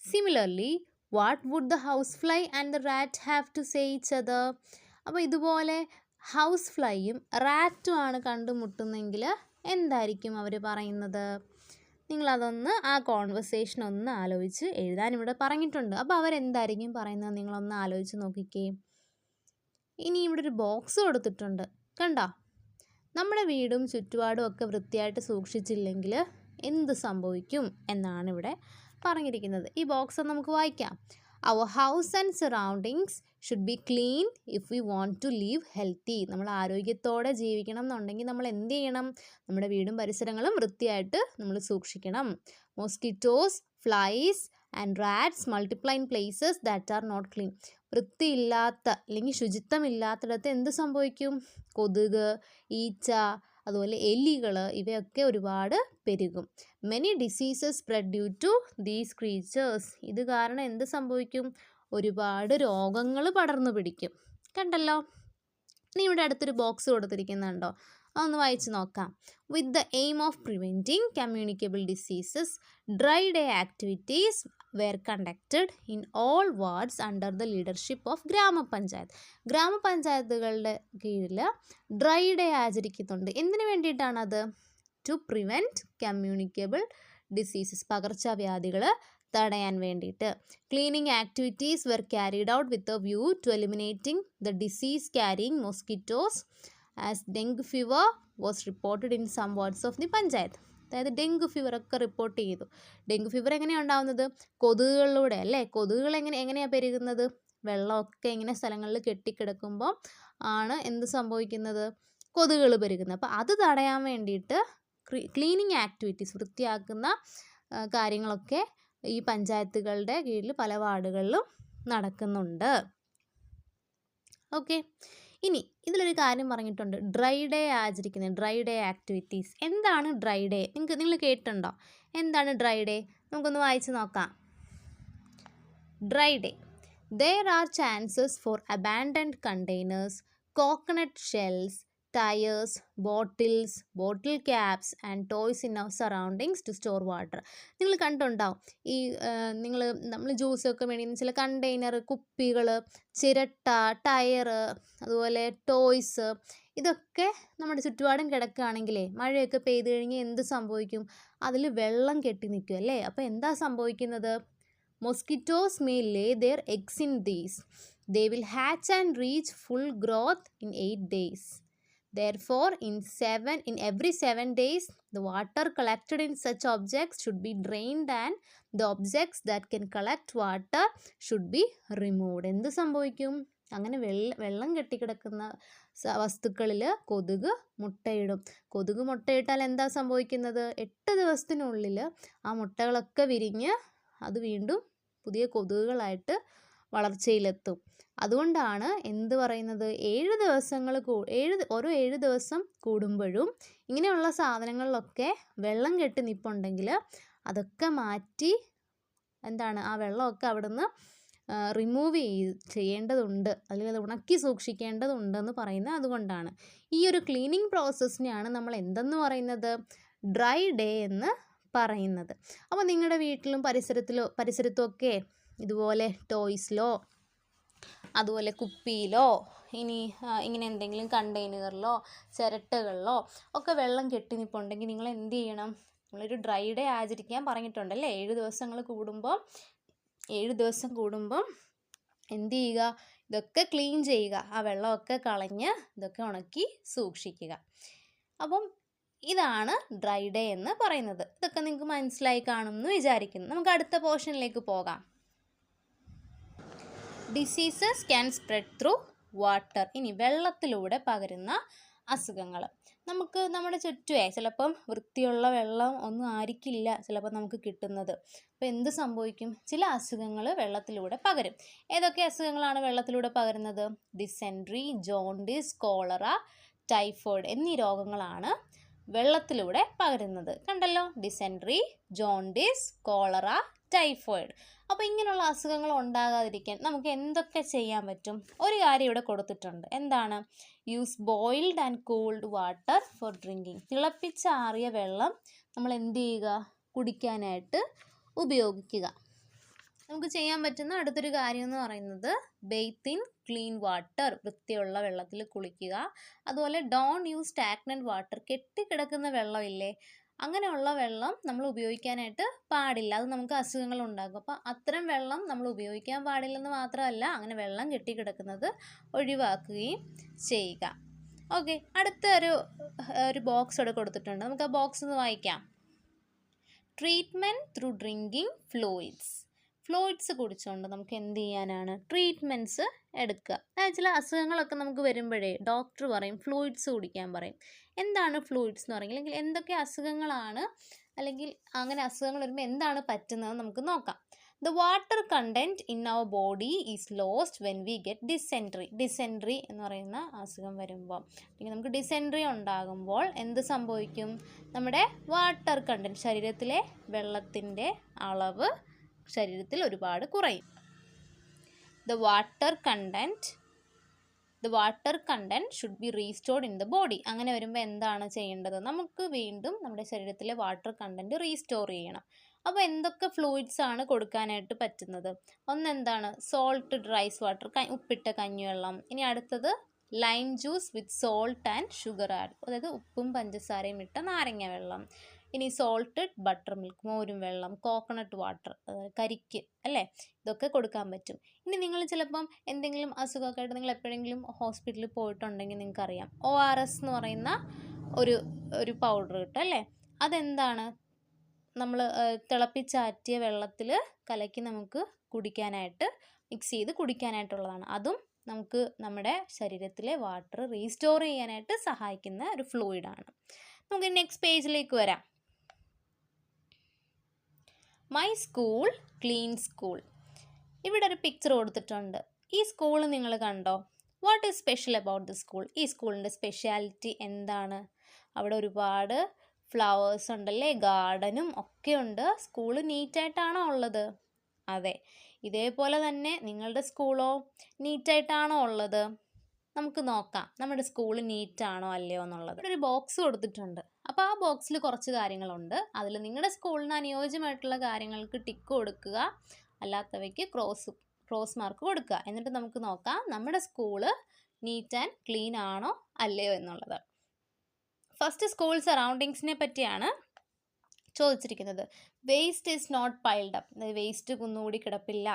Similarly what would the house fly and the rat have to say each other? അപ്പോൾ ഇതുപോലെ ഹൗസ് ഫ്ലൈയും റാറ്റുമാണ് കണ്ടുമുട്ടുന്നെങ്കിൽ എന്തായിരിക്കും അവർ പറയുന്നത്? നിങ്ങളതൊന്ന് ആ കോൺവെർസേഷൻ ഒന്ന് ആലോചിച്ച് എഴുതാൻ ഇവിടെ പറഞ്ഞിട്ടുണ്ട്. അപ്പോൾ അവരെന്തായിരിക്കും പറയുന്നത് നിങ്ങളൊന്ന് ആലോചിച്ച് നോക്കിക്കേ. ഇനി ഇവിടെ ഒരു ബോക്സ് കൊടുത്തിട്ടുണ്ട്, കണ്ടോ? നമ്മുടെ വീടും ചുറ്റുപാടും ഒക്കെ വൃത്തിയായിട്ട് സൂക്ഷിച്ചില്ലെങ്കിൽ എന്ത് സംഭവിക്കും എന്നാണ് ഇവിടെ പറഞ്ഞിരിക്കുന്നത്. ഈ ബോക്സ് നമുക്ക് വായിക്കാം. Our house and surroundings should be clean if we want to live healthy. നമ്മൾ ആരോഗ്യത്തോടെ ജീവിക്കണം എന്നുണ്ടെങ്കിൽ നമ്മൾ എന്ത് ചെയ്യണം? നമ്മുടെ വീടും പരിസരങ്ങളും വൃത്തിയായിട്ട് നമ്മൾ സൂക്ഷിക്കണം. Mosquitoes, flies and rats multiply in places that are not clean. വൃത്തിയില്ലാത്ത അല്ലെങ്കിൽ ശുചിത്വമില്ലാത്തിടത്ത് എന്ത് സംഭവിക്കും? കൊതുക്, ഈച്ച, അതുപോലെ എലികൾ, ഇവയൊക്കെ ഒരുപാട് പെരുകും. Many diseases spread due to these creatures. ഇത് കാരണം എന്ത് സംഭവിക്കും? ഒരുപാട് രോഗങ്ങൾ പടർന്നു പിടിക്കും. കണ്ടല്ലോ. ഇനി ഇവിടെ അടുത്തൊരു ബോക്സ് കൊടുത്തിരിക്കുന്നുണ്ടോ? അതൊന്ന് വായിച്ച് നോക്കാം. With the aim of preventing communicable diseases, dry day activities were conducted in all wards under the leadership of ഗ്രാമപഞ്ചായത്ത്. ഗ്രാമപഞ്ചായത്തുകളുടെ കീഴിൽ ഡ്രൈ ഡേ ആചരിക്കുന്നുണ്ട്. എന്തിനു വേണ്ടിയിട്ടാണത്? ടു പ്രിവെൻറ്റ് കമ്മ്യൂണിക്കബിൾ ഡിസീസസ്, പകർച്ചവ്യാധികൾ തടയാൻ വേണ്ടിയിട്ട്. Cleaning activities were carried out with a view to eliminating the disease carrying mosquitoes as dengue fever was reported in some wards of the panchayat. അതായത് ഡെങ്കു ഫീവറൊക്കെ റിപ്പോർട്ട് ചെയ്തു. ഡെങ്കു ഫീവർ എങ്ങനെയാണ് ഉണ്ടാകുന്നത്? കൊതുകുകളിലൂടെ അല്ലേ? കൊതുകുകൾ എങ്ങനെയാണ് പെരുകുന്നത്? വെള്ളമൊക്കെ ഇങ്ങനെ സ്ഥലങ്ങളിൽ കെട്ടിക്കിടക്കുമ്പോൾ ആണ് എന്ത് സംഭവിക്കുന്നത്? കൊതുകുകൾ പെരുകുന്നത്. അപ്പോൾ അത് തടയാൻ വേണ്ടിയിട്ട് ക്ലീനിങ് ആക്ടിവിറ്റീസ്, വൃത്തിയാക്കുന്ന കാര്യങ്ങളൊക്കെ ഈ പഞ്ചായത്തുകളുടെ കീഴിൽ പല വാർഡുകളിലും നടക്കുന്നുണ്ട്. ഓക്കെ, ഇനി ഇതിലൊരു കാര്യം പറഞ്ഞിട്ടുണ്ട്, ഡ്രൈ ഡേ ആചരിക്കുന്നത്, ഡ്രൈ ഡേ ആക്ടിവിറ്റീസ്. എന്താണ് ഡ്രൈ ഡേ? നിങ്ങൾ കേട്ടിട്ടുണ്ടോ? എന്താണ് ഡ്രൈ ഡേ? നമുക്കൊന്ന് വായിച്ച് നോക്കാം. Dry day. There are chances for abandoned containers, coconut shells, tires, bottles, bottle caps and toys in our surroundings to store water. നിങ്ങൾ കണ്ടുണ്ടാവും ഈ നമ്മൾ ജ്യൂസൊക്കെ മേടിക്കുന്ന ചില കണ്ടെയ്നർ, കുപ്പികൾ, ചിരട്ട, ടയറ്, അതുപോലെ ടോയ്സ്, ഇതൊക്കെ നമ്മുടെ ചുറ്റുപാടും കിടക്കുകയാണെങ്കിലേ മഴയൊക്കെ പെയ്ത് കഴിഞ്ഞാൽ എന്ത് സംഭവിക്കും? അതിൽ വെള്ളം കെട്ടി നിൽക്കും അല്ലേ? അപ്പോൾ എന്താ സംഭവിക്കുന്നത്? Mosquitoes may lay their eggs in these. They will hatch and reach full growth in 8 days. Therefore, in every 7 days, the water collected in such objects should be drained and the objects that can collect water should be removed. എന്ത് സംഭവിക്കും? അങ്ങനെ വെള്ളം കെട്ടിക്കിടക്കുന്ന വസ്തുക്കളിൽ കൊതുക് മുട്ടയിടും. കൊതുക് മുട്ടയിട്ടാൽ എന്താ സംഭവിക്കുന്നത്? 8 ദിവസത്തിനുള്ളിൽ ആ മുട്ടകളൊക്കെ വിരിഞ്ഞ് അത് വീണ്ടും പുതിയ കൊതുകുകളായിട്ട് വളർച്ചയിലെത്തും. അതുകൊണ്ടാണ് എന്ത് പറയുന്നത്? 7 ദിവസം കൂടുമ്പോഴും ഇങ്ങനെയുള്ള സാധനങ്ങളിലൊക്കെ വെള്ളം കെട്ടി നിൽപ്പുണ്ടെങ്കിൽ അതൊക്കെ മാറ്റി ആ വെള്ളമൊക്കെ അവിടുന്ന് റിമൂവ് ചെയ്യേണ്ടതുണ്ട്, അല്ലെങ്കിൽ അത് ഉണക്കി സൂക്ഷിക്കേണ്ടതുണ്ടെന്ന് പറയുന്നത് അതുകൊണ്ടാണ്. ഈ ഒരു ക്ലീനിങ് പ്രോസസ്സിനെയാണ് നമ്മൾ എന്തെന്ന് പറയുന്നത്? ഡ്രൈ ഡേ എന്ന് പറയുന്നത്. അപ്പോൾ നിങ്ങളുടെ വീട്ടിലും പരിസരത്തും ഒക്കെ ഇതുപോലെ ടോയ്സിലോ അതുപോലെ കുപ്പിയിലോ ഇങ്ങനെ എന്തെങ്കിലും കണ്ടെയ്നറിലോ ചിരട്ടകളിലോ ഒക്കെ വെള്ളം കെട്ടി നിൽപ്പുണ്ടെങ്കിൽ നിങ്ങൾ എന്ത് ചെയ്യണം? നമ്മളൊരു ഡ്രൈ ഡേ ആചരിക്കാൻ പറഞ്ഞിട്ടുണ്ടല്ലേ? 7 ദിവസം കൂടുമ്പം എന്ത് ചെയ്യുക? ഇതൊക്കെ ക്ലീൻ ചെയ്യുക, ആ വെള്ളമൊക്കെ കളഞ്ഞ് ഇതൊക്കെ ഉണക്കി സൂക്ഷിക്കുക. അപ്പം ഇതാണ് ഡ്രൈ ഡേ എന്ന് പറയുന്നത്. ഇതൊക്കെ നിങ്ങൾക്ക് മനസ്സിലായി കാണുമെന്ന് വിചാരിക്കുന്നു. നമുക്ക് അടുത്ത പോർഷനിലേക്ക് പോകാം. Diseases can spread through water. ഇനി വെള്ളത്തിലൂടെ പകരുന്ന അസുഖങ്ങൾ. നമുക്ക് നമ്മുടെ ചുറ്റുമേ ചിലപ്പം വൃത്തിയുള്ള വെള്ളം ഒന്നും ആയിരിക്കില്ല ചിലപ്പോൾ നമുക്ക് കിട്ടുന്നത്. അപ്പോൾ എന്ത് സംഭവിക്കും? ചില അസുഖങ്ങൾ വെള്ളത്തിലൂടെ പകരും. ഏതൊക്കെ അസുഖങ്ങളാണ് വെള്ളത്തിലൂടെ പകരുന്നത്? ഡിസെൻട്രി, ജോണ്ടിസ്, കോളറ, ടൈഫോയിഡ് എന്നീ രോഗങ്ങളാണ് വെള്ളത്തിലൂടെ പകരുന്നത്. കണ്ടല്ലോ, ഡിസെൻട്രി, ജോണ്ടിസ്, കോളറ, ടൈഫോയിഡ്. അപ്പോൾ ഇങ്ങനെയുള്ള അസുഖങ്ങൾ ഉണ്ടാകാതിരിക്കാൻ നമുക്ക് എന്തൊക്കെ ചെയ്യാൻ പറ്റും? ഒരു കാര്യം ഇവിടെ കൊടുത്തിട്ടുണ്ട്. എന്താണ്? Use boiled and cooled water for drinking. തിളപ്പിച്ചാറിയ വെള്ളം നമ്മൾ എന്ത് ചെയ്യുക? കുടിക്കാനായിട്ട് ഉപയോഗിക്കുക. നമുക്ക് ചെയ്യാൻ പറ്റുന്ന അടുത്തൊരു കാര്യം എന്ന് പറയുന്നത് ബെയ്ത്ത് ഇൻ ക്ലീൻ വാട്ടർ. വൃത്തിയുള്ള വെള്ളത്തിൽ കുളിക്കുക. അതുപോലെ ഡോണ്ട് യൂസ് സ്റ്റാഗ്നന്റ് വാട്ടർ. കെട്ടിക്കിടക്കുന്ന വെള്ളമില്ലേ, അങ്ങനെയുള്ള വെള്ളം നമ്മൾ ഉപയോഗിക്കാനായിട്ട് പാടില്ല. അത് നമുക്ക് അസുഖങ്ങൾ ഉണ്ടാകും. അപ്പോൾ അത്തരം വെള്ളം നമ്മൾ ഉപയോഗിക്കാൻ പാടില്ലെന്ന് മാത്രമല്ല, അങ്ങനെ വെള്ളം കെട്ടിക്കിടക്കുന്നത് ഒഴിവാക്കുകയും ചെയ്യുക. ഓക്കെ, അടുത്ത ഒരു ബോക്സ് ഇവിടെ കൊടുത്തിട്ടുണ്ട്. നമുക്ക് ആ ബോക്സ് ഒന്ന് വായിക്കാം. Treatment through drinking fluids. Fluids കുടിച്ചുകൊണ്ട് നമുക്ക് എന്ത് ചെയ്യാനാണ്? ട്രീറ്റ്മെൻറ്റ്സ് എടുക്കുക. അതായത് ചില അസുഖങ്ങളൊക്കെ നമുക്ക് വരുമ്പോഴേ ഡോക്ടർ പറയും ഫ്ലൂയിഡ്സ് കുടിക്കാൻ പറയും. എന്താണ് ഫ്ലൂയിഡ്സ് എന്ന് പറയുന്നത്? അല്ലെങ്കിൽ എന്തൊക്കെ അസുഖങ്ങളാണ്, അല്ലെങ്കിൽ അങ്ങനെ അസുഖങ്ങൾ വരുമ്പോൾ എന്താണ് പറ്റുന്നത് നമുക്ക് നോക്കാം. The water content in our body is lost when we get dysentery. Dysentery എന്ന് പറയുന്ന അസുഖം വരുമ്പോൾ, അല്ലെങ്കിൽ നമുക്ക് ഡിസെൻട്രി ഉണ്ടാകുമ്പോൾ എന്ത് സംഭവിക്കും? നമ്മുടെ വാട്ടർ കണ്ടൻറ്റ്, ശരീരത്തിലെ വെള്ളത്തിൻ്റെ അളവ് ശരീരത്തിൽ ഒരുപാട് കുറയും. The water content should be restored in the body. അങ്ങനെ വരുമ്പോൾ എന്താണ് ചെയ്യേണ്ടത്? നമുക്ക് വീണ്ടും നമ്മുടെ ശരീരത്തിലെ വാട്ടർ കണ്ടൻറ്റ് റീസ്റ്റോർ ചെയ്യണം. അപ്പോൾ എന്തൊക്കെ ഫ്ലൂയിഡ്സ് ആണ് കൊടുക്കാനായിട്ട് പറ്റുന്നത്? ഒന്നെന്താണ്? സോൾട്ടഡ് റൈസ് വാട്ടർ, ഉപ്പിട്ട കഞ്ഞിവെള്ളം. ഇനി അടുത്തത് lime juice with salt and sugar add, അതായത് ഉപ്പും പഞ്ചസാരയും ഇട്ട നാരങ്ങ വെള്ളം. ഇനി സോൾട്ടഡ് ബട്ടർ മിൽക്ക്, മോരും വെള്ളം, കോക്കനട്ട് വാട്ടർ, കരിക്ക് അല്ലേ, ഇതൊക്കെ കൊടുക്കാൻ പറ്റും. ഇനി നിങ്ങൾ ചിലപ്പം എന്തെങ്കിലും അസുഖമൊക്കെ ആയിട്ട് നിങ്ങൾ എപ്പോഴെങ്കിലും ഹോസ്പിറ്റലിൽ പോയിട്ടുണ്ടെങ്കിൽ നിങ്ങൾക്കറിയാം ORS എന്ന് പറയുന്ന ഒരു പൗഡർ കിട്ടും അല്ലേ. അതെന്താണ്? നമ്മൾ തിളപ്പിച്ചാറ്റിയ വെള്ളത്തിൽ കലക്കി നമുക്ക് കുടിക്കാനായിട്ട്, മിക്സ് ചെയ്ത് കുടിക്കാനായിട്ടുള്ളതാണ്. അതും നമുക്ക് നമ്മുടെ ശരീരത്തിലെ വാട്ടർ റീസ്റ്റോർ ചെയ്യാനായിട്ട് സഹായിക്കുന്ന ഒരു ഫ്ലൂയിഡാണ്. നമുക്ക് നെക്സ്റ്റ് പേജിലേക്ക് വരാം. My school clean school. ഇവിടെ ഒരു പിക്ചർ കൊടുത്തിട്ടുണ്ട്. ഈ സ്കൂൾ നിങ്ങൾ കണ്ടോ? What is special about the school? ഈ സ്കൂളിൻ്റെ സ്പെഷ്യാലിറ്റി എന്താണ്? അവിടെ ഒരുപാട് ഫ്ലവേഴ്സ് ഉണ്ടല്ലേ, ഗാർഡനും ഒക്കെ ഉണ്ട്. സ്കൂൾ നീറ്റായിട്ടാണോ ഉള്ളത്? അതെ. ഇതേപോലെ തന്നെ നിങ്ങളുടെ സ്കൂളോ നീറ്റായിട്ടാണോ ഉള്ളത്? നമുക്ക് നോക്കാം നമ്മുടെ സ്കൂൾ നീറ്റാണോ അല്ലയോ എന്നുള്ളത്. ഇവിടെ ഒരു ബോക്സ് കൊടുത്തിട്ടുണ്ട്. അപ്പോൾ ആ ബോക്സിൽ കുറച്ച് കാര്യങ്ങളുണ്ട്. അതിൽ നിങ്ങളുടെ സ്കൂളിന് അനുയോജ്യമായിട്ടുള്ള കാര്യങ്ങൾക്ക് ടിക്ക് കൊടുക്കുക, അല്ലാത്തവയ്ക്ക് ക്രോസ് മാർക്ക് കൊടുക്കുക. എന്നിട്ട് നമുക്ക് നോക്കാം നമ്മുടെ സ്കൂള് നീറ്റ് ആൻഡ് ക്ലീൻ ആണോ അല്ലയോ എന്നുള്ളത്. ഫസ്റ്റ് സ്കൂൾ സറൗണ്ടിങ്സിനെ പറ്റിയാണ് ചോദിച്ചിരിക്കുന്നത്. Waste is not piled up, waste കുന്നുകൂടി കിടപ്പില്ല.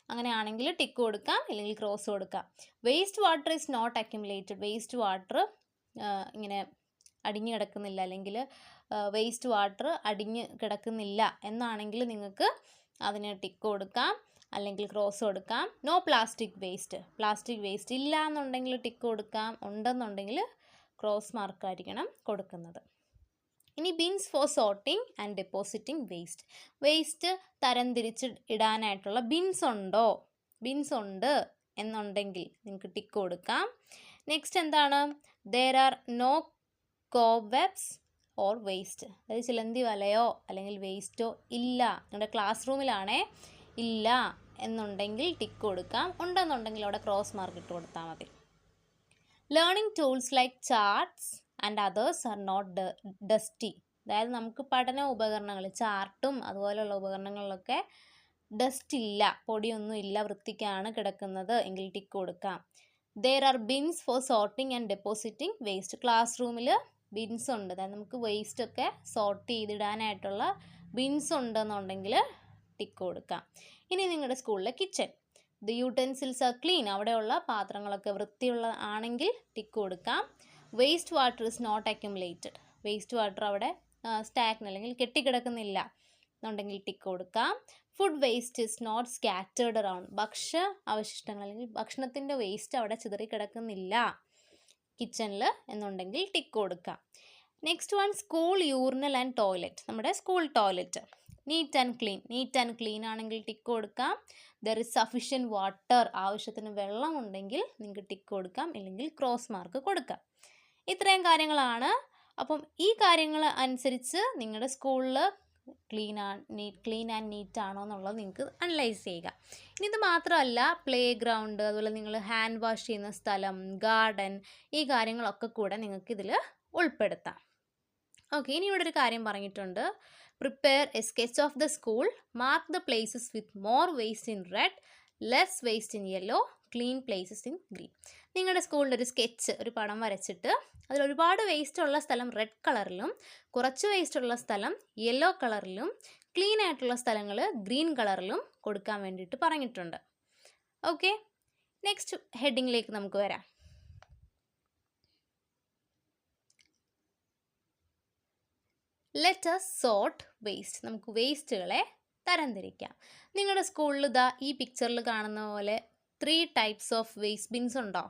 അങ്ങനെയാണെങ്കിൽ ടിക്ക് കൊടുക്കാം, അല്ലെങ്കിൽ ക്രോസ് കൊടുക്കാം. Waste water is not accumulated, waste water ഇങ്ങനെ അടിഞ്ഞു കിടക്കുന്നില്ല, അല്ലെങ്കിൽ വേസ്റ്റ് വാട്ടർ അടിഞ്ഞ് കിടക്കുന്നില്ല എന്നാണെങ്കിൽ നിങ്ങൾക്ക് അതിന് ടിക്ക് കൊടുക്കാം, അല്ലെങ്കിൽ ക്രോസ് കൊടുക്കാം. No plastic waste, plastic waste ഇല്ല എന്നുണ്ടെങ്കിൽ ടിക്ക് കൊടുക്കാം, ഉണ്ടെന്നുണ്ടെങ്കിൽ ക്രോസ് മാർക്കായിരിക്കണം കൊടുക്കുന്നത്. ഇനി bins for sorting and depositing waste. Waste തരംതിരിച്ച് ഇടാനായിട്ടുള്ള ബിൻസ് ഉണ്ടോ? ബിൻസ് ഉണ്ട് എന്നുണ്ടെങ്കിൽ നിങ്ങൾക്ക് ടിക്ക് കൊടുക്കാം. നെക്സ്റ്റ് എന്താണ്? There are no cobwebs or waste, അതായത് ചിലന്തി വലയോ അല്ലെങ്കിൽ വേസ്റ്റോ ഇല്ല. നിങ്ങളുടെ ക്ലാസ് റൂമിലാണേ ഇല്ല എന്നുണ്ടെങ്കിൽ ടിക്ക് കൊടുക്കാം, ഉണ്ടെന്നുണ്ടെങ്കിൽ അവിടെ ക്രോസ് മാർക്ക് ഇട്ട് കൊടുത്താൽ മതി. Learning tools like charts and others are not dusty, അതായത് നമുക്ക് പഠന ഉപകരണങ്ങൾ, ചാർട്ടും അതുപോലെയുള്ള ഉപകരണങ്ങളിലൊക്കെ ഡസ്റ്റ് ഇല്ല, പൊടിയൊന്നും ഇല്ല, വൃത്തിക്കാണ് കിടക്കുന്നത് എങ്കിൽ ടിക്ക് കൊടുക്കാം. There are bins for sorting and depositing waste, ക്ലാസ് റൂമിൽ ബിൻസ് ഉണ്ട്, അതായത് നമുക്ക് വേസ്റ്റ് ഒക്കെ സോർട്ട് ചെയ്തിടാനായിട്ടുള്ള ബിൻസ് ഉണ്ടെന്നുണ്ടെങ്കിൽ ടിക്ക് കൊടുക്കാം. ഇനി നിങ്ങളുടെ സ്കൂളിലെ kitchen, the utensils are clean, അവിടെയുള്ള പാത്രങ്ങളൊക്കെ വൃത്തിയുള്ള ആണെങ്കിൽ ടിക്ക് കൊടുക്കാം. Waste water is not accumulated, waste water അവിടെ സ്റ്റാഗ്നൻ്റ് അല്ലെങ്കിൽ കെട്ടിക്കിടക്കുന്നില്ല, എന്നുണ്ടെങ്കിൽ ടിക്ക് കൊടുക്കാം. Food waste is not scattered around. ഭക്ഷ്യ അവശിഷ്ടങ്ങൾ അല്ലെങ്കിൽ ഭക്ഷണത്തിൻ്റെ വേസ്റ്റ് അവിടെ ചിതറി കിടക്കുന്നില്ല കിച്ചണിൽ എന്നുണ്ടെങ്കിൽ ടിക്ക് കൊടുക്കാം. Next one, school urinal and toilet. നമ്മുടെ school toilet neat and clean ആണെങ്കിൽ ടിക്ക് കൊടുക്കാം. ദർ ഇസ് സഫിഷ്യൻറ്റ് വാട്ടർ, ആവശ്യത്തിന് വെള്ളം ഉണ്ടെങ്കിൽ നിങ്ങൾക്ക് ടിക്ക് കൊടുക്കാം, ഇല്ലെങ്കിൽ ക്രോസ് മാർക്ക് കൊടുക്കാം. ഇത്രയും കാര്യങ്ങളാണ്. അപ്പം ഈ കാര്യങ്ങൾ അനുസരിച്ച് നിങ്ങളുടെ സ്കൂളിൽ ക്ലീൻ ആൻഡ് നീറ്റ് ആണോ എന്നുള്ളത് നിങ്ങൾക്ക് അനലൈസ് ചെയ്യുക. ഇനി ഇത് മാത്രമല്ല, പ്ലേ ഗ്രൗണ്ട്, അതുപോലെ നിങ്ങൾ ഹാൻഡ് വാഷ് ചെയ്യുന്ന സ്ഥലം, ഗാർഡൻ, ഈ കാര്യങ്ങളൊക്കെ കൂടെ നിങ്ങൾക്ക് ഇതിൽ ഉൾപ്പെടുത്താം. ഓക്കെ, ഇനി ഇവിടെ ഒരു കാര്യം പറഞ്ഞിട്ടുണ്ട്. Prepare A sketch of the school, mark the places with more waste in red, less waste in yellow, clean places in green. നിങ്ങളുടെ സ്കൂളിൻ്റെ ഒരു സ്കെച്ച്, ഒരു പടം വരച്ചിട്ട് അതിൽ ഒരുപാട് വേസ്റ്റ് ഉള്ള സ്ഥലം റെഡ് കളറിലും കുറച്ച് വേസ്റ്റ് ഉള്ള സ്ഥലം യെല്ലോ കളറിലും ക്ലീൻ ആയിട്ടുള്ള സ്ഥലങ്ങൾ ഗ്രീൻ കളറിലും കൊടുക്കാൻ വേണ്ടിയിട്ട് പറഞ്ഞിട്ടുണ്ട്. ഓക്കെ, നെക്സ്റ്റ് ഹെഡിങ്ങിലേക്ക് നമുക്ക് വരാം. Let us sort waste. നമുക്ക് വേസ്റ്റുകളെ തരംതിരിക്കാം. നിങ്ങളുടെ സ്കൂളിൽ ഇതാ ഈ പിക്ചറിൽ കാണുന്ന പോലെ 3 ടൈപ്സ് ഓഫ് വേസ്റ്റ് ബിൻസ് ഉണ്ടോ?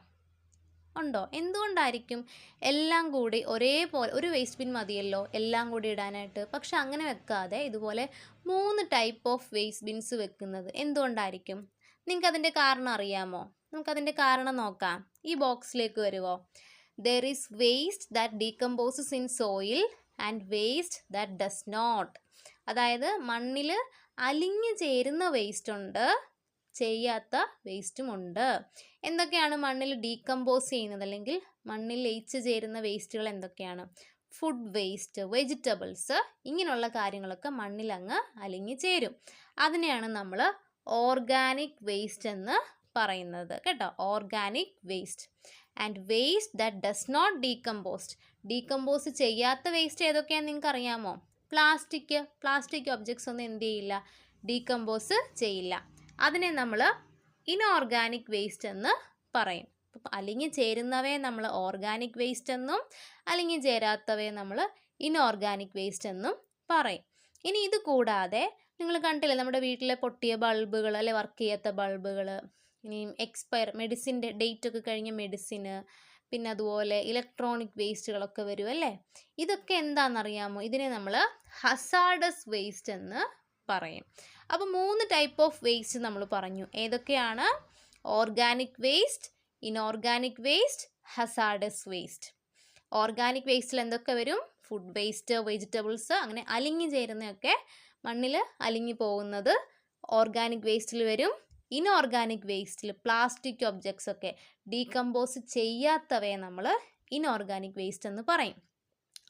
എന്തുകൊണ്ടായിരിക്കും? എല്ലാം കൂടി ഒരേപോലെ ഒരു വേസ്റ്റ് ബിൻ മതിയല്ലോ എല്ലാം കൂടി ഇടാനായിട്ട്. പക്ഷെ അങ്ങനെ വെക്കാതെ ഇതുപോലെ 3 ടൈപ്പ് ഓഫ് വേസ്റ്റ് ബിൻസ് വെക്കുന്നത് എന്തുകൊണ്ടായിരിക്കും? നിങ്ങൾക്ക് അതിൻ്റെ കാരണം അറിയാമോ? നമുക്കതിൻ്റെ കാരണം നോക്കാം. ഈ ബോക്സിലേക്ക് വരുമോ? There is waste that decomposes in soil and waste that does not. അതായത് മണ്ണിൽ അലിഞ്ഞു ചേരുന്ന വേസ്റ്റ് ഉണ്ട്, ചെയ്യാത്ത വേസ്റ്റുമുണ്ട്. എന്തൊക്കെയാണ് മണ്ണിൽ ഡീകമ്പോസ് ചെയ്യുന്നത് അല്ലെങ്കിൽ മണ്ണിൽ ലയിച്ചു ചേരുന്ന വേസ്റ്റുകൾ എന്തൊക്കെയാണ്? ഫുഡ് വേസ്റ്റ്, വെജിറ്റബിൾസ്, ഇങ്ങനെയുള്ള കാര്യങ്ങളൊക്കെ മണ്ണിൽ അങ്ങ് അലിഞ്ഞു ചേരും. അതിനെയാണ് നമ്മൾ ഓർഗാനിക് വേസ്റ്റ് എന്ന് പറയുന്നത് കേട്ടോ. Organic waste. And waste that does not decompose ചെയ്യാത്ത വേസ്റ്റ് ഏതൊക്കെയാണെന്ന് നിങ്ങൾക്ക് അറിയാമോ? പ്ലാസ്റ്റിക് ഒബ്ജക്ട്സ് ഒന്നും എന്ത് ചെയ്യില്ല, ഡീകമ്പോസ് ചെയ്യില്ല. അതിനെ നമ്മൾ ഇൻഓർഗാനിക് വേസ്റ്റ് എന്ന് പറയും. അപ്പം അലിഞ്ഞു ചേരുന്നവയെ നമ്മൾ ഓർഗാനിക് വേസ്റ്റ് എന്നും അലിഞ്ഞു ചേരാത്തവയെ നമ്മൾ ഇൻഓർഗാനിക് വേസ്റ്റ് എന്നും പറയും. ഇനി ഇത് കൂടാതെ നിങ്ങൾ കണ്ടില്ലേ നമ്മുടെ വീട്ടിലെ പൊട്ടിയ ബൾബുകൾ അല്ലെ, വർക്ക് ചെയ്യാത്ത ബൾബുകൾ, ഇനിയും മെഡിസിൻ്റെ ഡേറ്റ് ഒക്കെ കഴിഞ്ഞ മെഡിസിന്, പിന്നെ അതുപോലെ ഇലക്ട്രോണിക് വേസ്റ്റുകളൊക്കെ വരും അല്ലേ. ഇതൊക്കെ എന്താണെന്നറിയാമോ? ഇതിനെ നമ്മൾ ഹസാർഡസ് വേസ്റ്റ് എന്ന് പറയും. അപ്പോൾ 3 ടൈപ്പ് ഓഫ് വേസ്റ്റ് നമ്മൾ പറഞ്ഞു. ഏതൊക്കെയാണ്? Organic waste, inorganic waste, hazardous waste. Organic വേസ്റ്റിൽ എന്തൊക്കെ വരും? ഫുഡ് വേസ്റ്റ്, വെജിറ്റബിൾസ്, അങ്ങനെ അലിഞ്ഞു ചേരുന്നതൊക്കെ മണ്ണിൽ അലിഞ്ഞു പോകുന്നത് ഓർഗാനിക് വേസ്റ്റിൽ വരും. ഇൻഓർഗാനിക് വേസ്റ്റിൽ പ്ലാസ്റ്റിക് ഒബ്ജക്ട്സ് ഒക്കെ ഡീകമ്പോസ് ചെയ്യാത്തവയെ നമ്മൾ ഇൻഓർഗാനിക് വേസ്റ്റ് എന്ന് പറയും.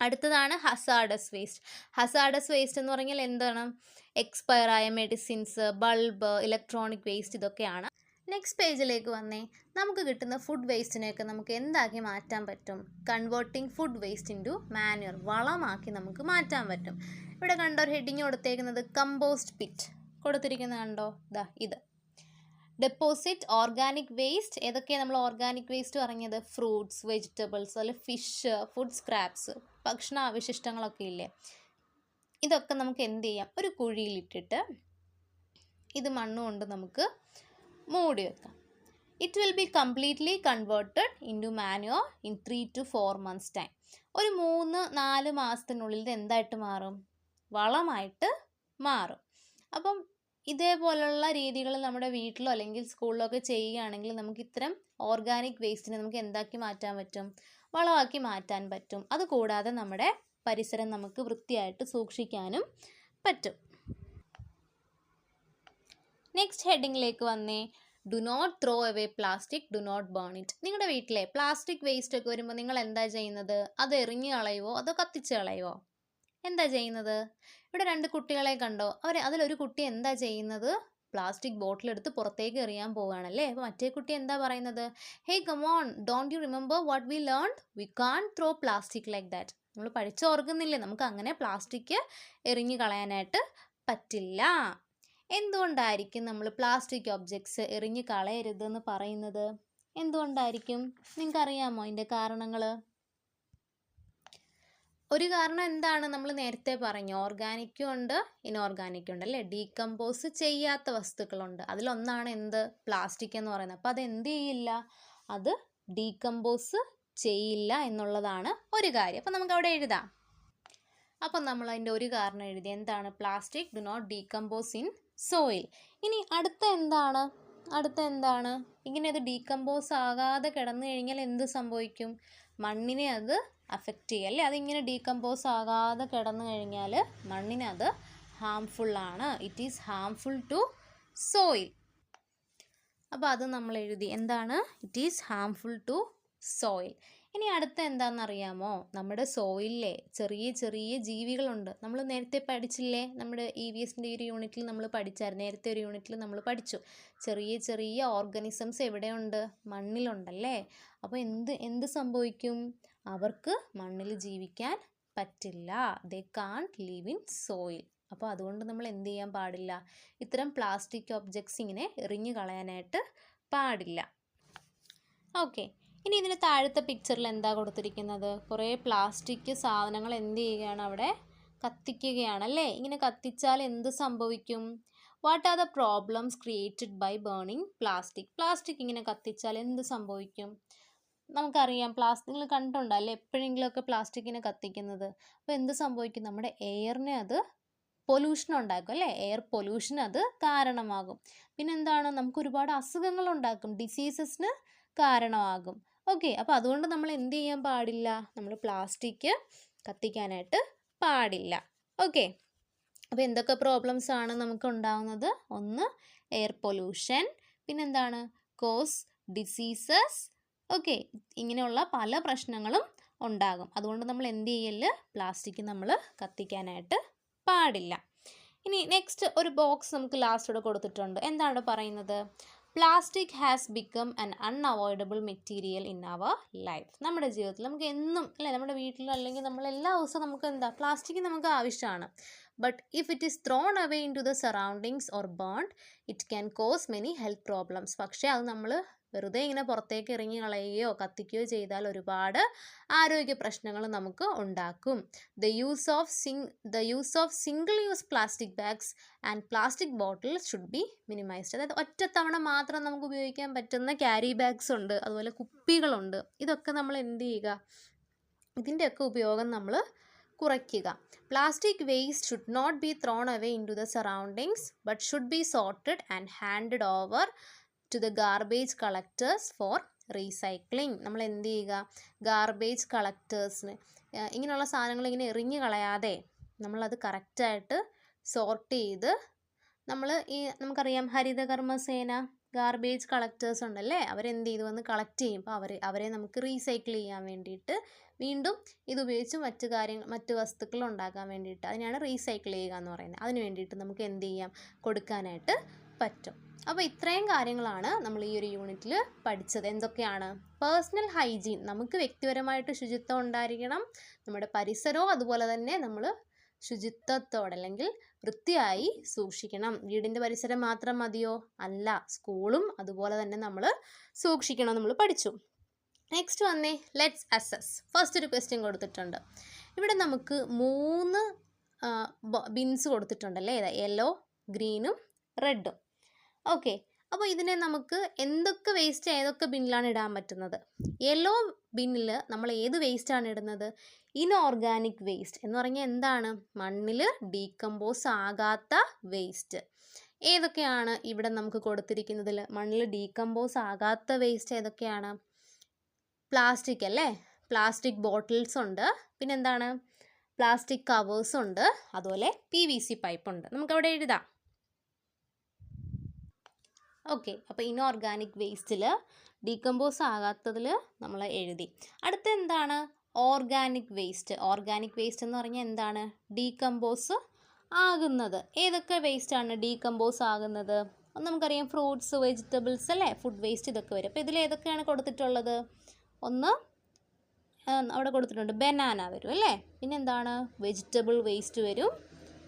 അടുത്തതാണ് ഹസാർഡസ് വേസ്റ്റ്. ഹസാർഡസ് വേസ്റ്റ് എന്ന് പറഞ്ഞാൽ എന്താണ്? എക്സ്പയർ ആയ മെഡിസിൻസ്, ബൾബ്, ഇലക്ട്രോണിക് വേസ്റ്റ്, ഇതൊക്കെയാണ്. നെക്സ്റ്റ് പേജിലേക്ക് വന്നേ. നമുക്ക് കിട്ടുന്ന ഫുഡ് വേസ്റ്റിനെയൊക്കെ നമുക്ക് എന്താക്കി മാറ്റാൻ പറ്റും? Converting food waste into manure, വളമാക്കി നമുക്ക് മാറ്റാൻ പറ്റും. ഇവിടെ കണ്ടോ ഒരു ഹെഡിങ് കൊടുത്തേക്കുന്നത് കമ്പോസ്റ്റ് പിറ്റ് കൊടുത്തിരിക്കുന്നത് കണ്ടോ? ഇത് ഡെപ്പോസിറ്റ് ഓർഗാനിക് വേസ്റ്റ്. ഏതൊക്കെയാണ് നമ്മൾ ഓർഗാനിക് വേസ്റ്റ് പറഞ്ഞത്? ഫ്രൂട്ട്സ്, വെജിറ്റബിൾസ്, അല്ലെ ഫിഷ്, ഫുഡ് സ്ക്രാപ്സ്, ഭക്ഷണ അവശിഷ്ടങ്ങളൊക്കെ ഇല്ലേ, ഇതൊക്കെ നമുക്ക് എന്ത് ചെയ്യാം? ഒരു കുഴിയിലിട്ടിട്ട് ഇത് മണ്ണുകൊണ്ട് നമുക്ക് മൂടി വെക്കാം. It will be completely converted into manure in 3 to 4 months time. ഒരു 3-4 മാസത്തിനുള്ളിൽ ഇത് എന്തായിട്ട് മാറും? വളമായിട്ട് മാറും. അപ്പം ഇതേപോലുള്ള രീതികൾ നമ്മുടെ വീട്ടിലോ അല്ലെങ്കിൽ സ്കൂളിലോ ഒക്കെ ചെയ്യുകയാണെങ്കിൽ നമുക്ക് ഇത്തരം ഓർഗാനിക് വേസ്റ്റിനെ നമുക്ക് എന്താക്കി മാറ്റാൻ പറ്റും? വളമാക്കി മാറ്റാൻ പറ്റും. അതുകൂടാതെ നമ്മുടെ പരിസരം നമുക്ക് വൃത്തിയായിട്ട് സൂക്ഷിക്കാനും പറ്റും. നെക്സ്റ്റ് ഹെഡിങ്ങിലേക്ക് വന്നേ. Do not throw away plastic, do not burn it. നിങ്ങളുടെ വീട്ടിലെ പ്ലാസ്റ്റിക് വേസ്റ്റ് ഒക്കെ വരുമ്പോൾ നിങ്ങൾ എന്താ ചെയ്യുന്നത്? അത് എറിഞ്ഞു കളയുവോ അതോ കത്തിച്ച് കളയുവോ? എന്താ ചെയ്യുന്നത്? ഇവിടെ 2 കുട്ടികളെ കണ്ടോ? അതിലൊരു കുട്ടി എന്താ ചെയ്യുന്നത്? പ്ലാസ്റ്റിക് ബോട്ടിൽ എടുത്ത് പുറത്തേക്ക് എറിയാൻ പോവുകയാണല്ലേ. അപ്പോൾ മറ്റേ കുട്ടി എന്താ പറയുന്നത്? Hey come on, don't you remember what we learned? We can't throw plastic like that. നമ്മൾ പഠിച്ച് ഓർക്കുന്നില്ലേ, നമുക്ക് അങ്ങനെ പ്ലാസ്റ്റിക് എറിഞ്ഞു കളയാനായിട്ട് പറ്റില്ല. എന്തുകൊണ്ടായിരിക്കും നമ്മൾ പ്ലാസ്റ്റിക് ഒബ്ജക്ട്സ് എറിഞ്ഞു കളയരുതെന്ന് പറയുന്നത്? എന്തുകൊണ്ടായിരിക്കും? നിങ്ങൾക്കറിയാമോ അതിൻ്റെ കാരണങ്ങൾ? ഒരു കാരണം എന്താണ്? നമ്മൾ നേരത്തെ പറഞ്ഞു, ഓർഗാനിക്കും ഉണ്ട് ഇനോർഗാനിക്കും ഉണ്ട് അല്ലേ. ഡീകമ്പോസ് ചെയ്യാത്ത വസ്തുക്കളുണ്ട്. അതിലൊന്നാണ് എന്ത്? പ്ലാസ്റ്റിക് എന്ന് പറയുന്നത്. അപ്പോൾ അത് എന്ത് ചെയ്യില്ല? അത് ഡീകമ്പോസ് ചെയ്യില്ല എന്നുള്ളതാണ് ഒരു കാര്യം. അപ്പം നമുക്ക് അവിടെ എഴുതാം. അപ്പം നമ്മൾ അതിൻ്റെ ഒരു കാരണം എഴുതി. എന്താണ്? Plastic do not decompose in soil. ഇനി അടുത്ത എന്താണ്? ഇങ്ങനെ അത് ഡീകമ്പോസ് ആകാതെ കിടന്നു കഴിഞ്ഞാൽ എന്ത് സംഭവിക്കും? മണ്ണിനെ അത് അഫക്റ്റ് ചെയ്യും അല്ലേ. അതിങ്ങനെ ഡീകമ്പോസ് ആകാതെ കിടന്നു കഴിഞ്ഞാൽ മണ്ണിന് അത് ഹാംഫുള്ളാണ്. It is harmful to soil. അപ്പോൾ അത് നമ്മൾ എഴുതി. എന്താണ്? It is harmful to soil. ഇനി അടുത്ത എന്താണെന്നറിയാമോ? നമ്മുടെ സോയിലിലെ ചെറിയ ചെറിയ ജീവികളുണ്ട്. നമ്മൾ നേരത്തെ പഠിച്ചില്ലേ? നമ്മുടെ EVSൻ്റെ ഒരു യൂണിറ്റിൽ നമ്മൾ പഠിച്ചായിരുന്നു. നേരത്തെ ഒരു യൂണിറ്റിൽ നമ്മൾ പഠിച്ചു. ചെറിയ ചെറിയ ഓർഗാനിസംസ് എവിടെയുണ്ട്? മണ്ണിലുണ്ടല്ലേ. അപ്പോൾ എന്ത് സംഭവിക്കും? അവർക്ക് മണ്ണിൽ ജീവിക്കാൻ പറ്റില്ല. ദേ കാൺട്ട് ലീവ് ഇൻ സോയിൽ. അപ്പോൾ അതുകൊണ്ട് നമ്മൾ എന്ത് ചെയ്യാൻ പാടില്ല? ഇത്തരം പ്ലാസ്റ്റിക് ഒബ്ജക്ട്സ് ഇങ്ങനെ എറിഞ്ഞു കളയാനായിട്ട് പാടില്ല. ഓക്കെ, ഇനി ഇതിന് താഴത്തെ പിക്ചറിൽ എന്താ കൊടുത്തിരിക്കുന്നത്? കുറേ പ്ലാസ്റ്റിക് സാധനങ്ങൾ എന്ത് ചെയ്യുകയാണ്? അവിടെ കത്തിക്കുകയാണല്ലേ. ഇങ്ങനെ കത്തിച്ചാൽ എന്ത് സംഭവിക്കും? What are the problems created by burning plastic? Plastic ഇങ്ങനെ കത്തിച്ചാൽ എന്ത് സംഭവിക്കും? നമുക്കറിയാം, നിങ്ങൾ കണ്ടിട്ടുണ്ടല്ലേ എപ്പോഴെങ്കിലുമൊക്കെ പ്ലാസ്റ്റിക്കിനെ കത്തിക്കുന്നത്. അപ്പോൾ എന്ത് സംഭവിക്കും? നമ്മുടെ എയറിനെ അത് പൊല്യൂഷൻ ഉണ്ടാക്കും അല്ലേ. എയർ പൊല്യൂഷൻ അത് കാരണമാകും. പിന്നെന്താണ്? നമുക്ക് ഒരുപാട് അസുഖങ്ങൾ ഉണ്ടാക്കും, ഡിസീസസിന് കാരണമാകും. ഓക്കെ, അപ്പോൾ അതുകൊണ്ട് നമ്മൾ എന്ത് ചെയ്യാൻ പാടില്ല? നമ്മൾ പ്ലാസ്റ്റിക് കത്തിക്കാനായിട്ട് പാടില്ല. ഓക്കെ, അപ്പോൾ എന്തൊക്കെ പ്രോബ്ലംസ് ആണ് നമുക്ക് ഉണ്ടാകുന്നത്? ഒന്ന്, എയർ പൊല്യൂഷൻ. പിന്നെന്താണ്? Cause diseases. ഓക്കെ, ഇങ്ങനെയുള്ള പല പ്രശ്നങ്ങളും ഉണ്ടാകും. അതുകൊണ്ട് നമ്മൾ എന്ത് ചെയ്യല്? പ്ലാസ്റ്റിക് നമ്മൾ കത്തിക്കാനായിട്ട് പാടില്ല. ഇനി നെക്സ്റ്റ് ഒരു ബോക്സ് നമുക്ക് ലാസ്റ്റോടെ കൊടുത്തിട്ടുണ്ട്. എന്താണ് പറയുന്നത്? Plastic has become an unavoidable material in our life. നമ്മുടെ ജീവിതത്തിൽ നമുക്ക് എന്നും അല്ലേ, നമ്മുടെ വീട്ടിൽ അല്ലെങ്കിൽ നമ്മൾ എല്ലാ ദിവസവും നമുക്ക് എന്താ, പ്ലാസ്റ്റിക് നമുക്ക് ആവശ്യമാണ്. But if it is thrown away into the surroundings or burned it can cause many health problems. പക്ഷേ അത് നമ്മൾ വെറുതെ ഇങ്ങനെ പുറത്തേക്ക് എറിഞ്ഞു കളയുകയോ കത്തിക്കുകയോ ചെയ്താൽ ഒരുപാട് ആരോഗ്യ പ്രശ്നങ്ങൾ നമുക്ക് ഉണ്ടാക്കും. The use of single use plastic bags and plastic bottles should be minimised. അതായത് ഒറ്റത്തവണ മാത്രം നമുക്ക് ഉപയോഗിക്കാൻ പറ്റുന്ന ക്യാരി ബാഗ്സ് ഉണ്ട്, അതുപോലെ കുപ്പികളുണ്ട്. ഇതൊക്കെ നമ്മൾ എന്ത് ചെയ്യുക? ഇതിൻ്റെയൊക്കെ ഉപയോഗം നമ്മൾ കുറയ്ക്കുക. Plastic waste should not be thrown away into the surroundings but should be sorted and handed over to the garbage collectors for recycling. നമ്മൾ എന്ത് ചെയ്യുക? ഗാർബേജ് കളക്ടേഴ്സിന് ഇങ്ങനെയുള്ള സാധനങ്ങൾ ഇങ്ങനെ എറിഞ്ഞു കളയാതെ നമ്മളത് കറക്റ്റായിട്ട് സോർട്ട് ചെയ്ത് നമുക്കറിയാം ഹരിതകർമ്മസേന ഗാർബേജ് കളക്ടേഴ്സ് ഉണ്ടല്ലേ, അവരെന്ത് ചെയ്തു വന്ന് കളക്ട് ചെയ്യും. അപ്പോൾ അവരെ നമുക്ക് റീസൈക്കിൾ ചെയ്യാൻ വേണ്ടിയിട്ട് വീണ്ടും ഇതുപയോഗിച്ച് മറ്റ് വസ്തുക്കൾ ഉണ്ടാക്കാൻ വേണ്ടിയിട്ട്, അതിനാണ് റീസൈക്കിൾ ചെയ്യുക എന്ന് പറയുന്നത്. അതിന് വേണ്ടിയിട്ട് നമുക്ക് എന്ത് ചെയ്യാം? കൊടുക്കാനായിട്ട് പറ്റും. അപ്പോൾ ഇത്രയും കാര്യങ്ങളാണ് നമ്മൾ ഈ ഒരു യൂണിറ്റിൽ പഠിച്ചത്. എന്തൊക്കെയാണ്? പേഴ്സണൽ ഹൈജീൻ, നമുക്ക് വ്യക്തിപരമായിട്ട് ശുചിത്വം ഉണ്ടായിരിക്കണം. നമ്മുടെ പരിസരവും അതുപോലെ തന്നെ നമ്മൾ ശുചിത്വത്തോടെ അല്ലെങ്കിൽ വൃത്തിയായി സൂക്ഷിക്കണം. വീടിൻ്റെ പരിസരം മാത്രം മതിയോ? അല്ല, സ്കൂളും അതുപോലെ തന്നെ നമ്മൾ സൂക്ഷിക്കണം, നമ്മൾ പഠിച്ചു. നെക്സ്റ്റ് വന്നേ, ലെറ്റ്സ് അസസ്. ഫസ്റ്റ് ഒരു ക്വസ്റ്റ്യൻ കൊടുത്തിട്ടുണ്ട്. ഇവിടെ നമുക്ക് 3 ബിൻസ് കൊടുത്തിട്ടുണ്ടല്ലേ, യെല്ലോ, ഗ്രീനും റെഡും. ഓക്കെ, അപ്പോൾ ഇതിനെ നമുക്ക് എന്തൊക്കെ വേസ്റ്റ് ഏതൊക്കെ ബിന്നിലാണ് ഇടാൻ പറ്റുന്നത്? യെല്ലോ ബിന്നിൽ നമ്മൾ ഏത് വേസ്റ്റാണ് ഇടുന്നത്? ഇൻഓർഗാനിക് വേസ്റ്റ് എന്ന് പറഞ്ഞാൽ എന്താണ്? മണ്ണിൽ ഡീകമ്പോസ് ആകാത്ത വേസ്റ്റ്. ഏതൊക്കെയാണ് ഇവിടെ നമുക്ക് കൊടുത്തിരിക്കുന്നതിൽ? മണ്ണിൽ ഡീകമ്പോസ് ആകാത്ത വേസ്റ്റ് ഏതൊക്കെയാണ്? പ്ലാസ്റ്റിക് അല്ലേ, പ്ലാസ്റ്റിക് ബോട്ടിൽസ് ഉണ്ട്, പിന്നെന്താണ്? പ്ലാസ്റ്റിക് കവേഴ്സ് ഉണ്ട്, അതുപോലെ PVC പൈപ്പ് ഉണ്ട്. നമുക്കവിടെ എഴുതാം. ഓക്കെ, അപ്പോൾ ഇൻഓർഗാനിക് വേസ്റ്റിൽ ഡീകമ്പോസ് ആകാത്തതിൽ നമ്മൾ എഴുതി. അടുത്ത എന്താണ്? Organic waste. ഓർഗാനിക് വേസ്റ്റ് എന്ന് പറഞ്ഞാൽ എന്താണ്? ഡീകമ്പോസ് ആകുന്നത്. ഏതൊക്കെ വേസ്റ്റാണ് ഡീകമ്പോസ് ആകുന്നത്? നമുക്കറിയാം, ഫ്രൂട്ട്സ്, വെജിറ്റബിൾസ് അല്ലേ, ഫുഡ് വേസ്റ്റ് ഇതൊക്കെ വരും. അപ്പോൾ ഇതിൽ ഏതൊക്കെയാണ് കൊടുത്തിട്ടുള്ളത്? ഒന്ന് അവിടെ കൊടുത്തിട്ടുണ്ട്, ബനാന വരും അല്ലേ, പിന്നെ എന്താണ്? വെജിറ്റബിൾ വേസ്റ്റ് വരും,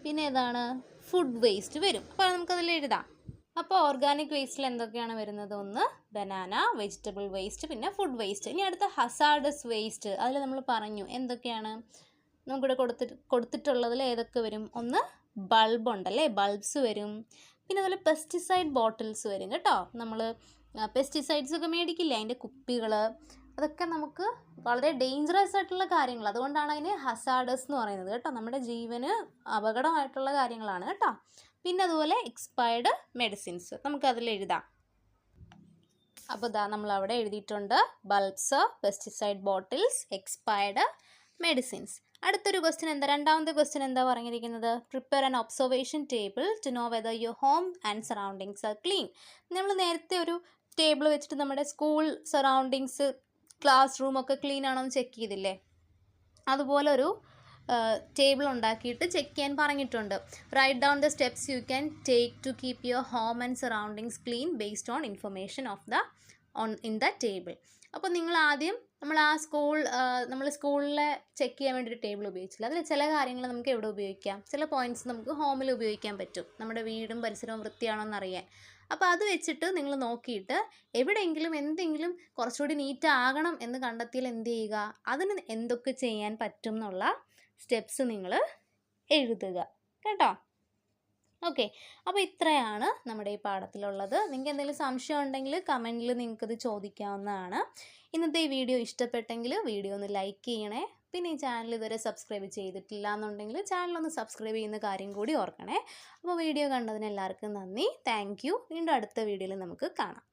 പിന്നെ ഏതാണ്? ഫുഡ് വേസ്റ്റ് വരും. അപ്പോൾ നമുക്കതിൽ എഴുതാം. അപ്പോൾ ഓർഗാനിക് വേസ്റ്റിൽ എന്തൊക്കെയാണ് വരുന്നത്? ഒന്ന് ബനാന, വെജിറ്റബിൾ വേസ്റ്റ്, പിന്നെ ഫുഡ് വേസ്റ്റ്. ഇനി അടുത്ത ഹസാർഡസ് വേസ്റ്റ്. അതിൽ നമ്മൾ പറഞ്ഞു എന്തൊക്കെയാണ്? നമുക്കിവിടെ കൊടുത്തിട്ടുള്ളതിൽ ഏതൊക്കെ വരും? ഒന്ന് ബൾബ് ഉണ്ടല്ലേ, ബൾബ്സ് വരും. പിന്നെ അതുപോലെ പെസ്റ്റിസൈഡ് ബോട്ടിൽസ് വരും കേട്ടോ. നമ്മൾ പെസ്റ്റിസൈഡ്സ് ഒക്കെ മേടിക്കില്ലേ, അതിൻ്റെ കുപ്പികൾ, അതൊക്കെ നമുക്ക് വളരെ ഡേഞ്ചറസ് ആയിട്ടുള്ള കാര്യങ്ങൾ, അതുകൊണ്ടാണ് അതിന് ഹസാർഡസ് എന്ന് പറയുന്നത് കേട്ടോ. നമ്മുടെ ജീവന് അപകടമായിട്ടുള്ള കാര്യങ്ങളാണ് കേട്ടോ. പിന്നെ അതുപോലെ എക്സ്പയർഡ് മെഡിസിൻസ് നമുക്കതിൽ എഴുതാം. അപ്പോൾ ഇതാ നമ്മളവിടെ എഴുതിയിട്ടുണ്ട് bulbs, pesticide bottles, expired medicines. അടുത്തൊരു ക്വസ്റ്റ്യൻ എന്താ? രണ്ടാമത്തെ ക്വസ്റ്റ്യൻ എന്താ പറഞ്ഞിരിക്കുന്നത്? Prepare an observation table to know whether your home and surroundings are clean. നമ്മൾ നേരത്തെ ഒരു ടേബിൾ വെച്ചിട്ട് നമ്മുടെ സ്കൂൾ സറൗണ്ടിങ്സ്, ക്ലാസ് റൂമൊക്കെ ക്ലീൻ ആണോ എന്ന് ചെക്ക് ചെയ്തില്ലേ? അതുപോലെ ഒരു ടേബിൾ ഉണ്ടാക്കിയിട്ട് ചെക്ക് ചെയ്യാൻ പറഞ്ഞിട്ടുണ്ട്. Write down the steps you can take to keep your home and surroundings clean based on information in the table. അപ്പോൾ നിങ്ങൾ ആദ്യം നമ്മൾ സ്കൂളിലെ ചെക്ക് ചെയ്യാൻ വേണ്ടി ഒരു ടേബിൾ ഉപയോഗിച്ചില്ല. അതിൽ ചില കാര്യങ്ങൾ നമുക്ക് എവിടെ ഉപയോഗിക്കാം, ചില പോയിൻറ്റ്സ് നമുക്ക് ഹോമിൽ ഉപയോഗിക്കാൻ പറ്റും, നമ്മുടെ വീടും പരിസരവും വൃത്തിയാണോ എന്നറിയാൻ. അപ്പോൾ അത് വെച്ചിട്ട് നിങ്ങൾ നോക്കിയിട്ട് എവിടെയെങ്കിലും എന്തെങ്കിലും കുറച്ചുകൂടി നീറ്റ് ആകണം എന്ന് കണ്ടെത്തിയാൽ എന്ത് ചെയ്യുക, അതിന് എന്തൊക്കെ ചെയ്യാൻ പറ്റും എന്നുള്ള സ്റ്റെപ്സ് നിങ്ങൾ എഴുതുക കേട്ടോ. ഓക്കെ, അപ്പോൾ ഇത്രയാണ് നമ്മുടെ ഈ പാഠത്തിലുള്ളത്. നിങ്ങൾക്ക് എന്തെങ്കിലും സംശയം ഉണ്ടെങ്കിൽ കമൻറ്റിൽ നിങ്ങൾക്കത് ചോദിക്കാവുന്നതാണ്. ഇന്നത്തെ ഈ വീഡിയോ ഇഷ്ടപ്പെട്ടെങ്കിൽ വീഡിയോ ഒന്ന് ലൈക്ക് ചെയ്യണേ. പിന്നെ ഈ ചാനൽ ഇതുവരെ സബ്സ്ക്രൈബ് ചെയ്തിട്ടില്ല എന്നുണ്ടെങ്കിൽ ചാനലൊന്ന് സബ്സ്ക്രൈബ് ചെയ്യുന്ന കാര്യം കൂടി ഓർക്കണേ. അപ്പോൾ വീഡിയോ കണ്ടതിന് എല്ലാവർക്കും നന്ദി. Thank you. വീണ്ടും അടുത്ത വീഡിയോയിൽ നമുക്ക് കാണാം.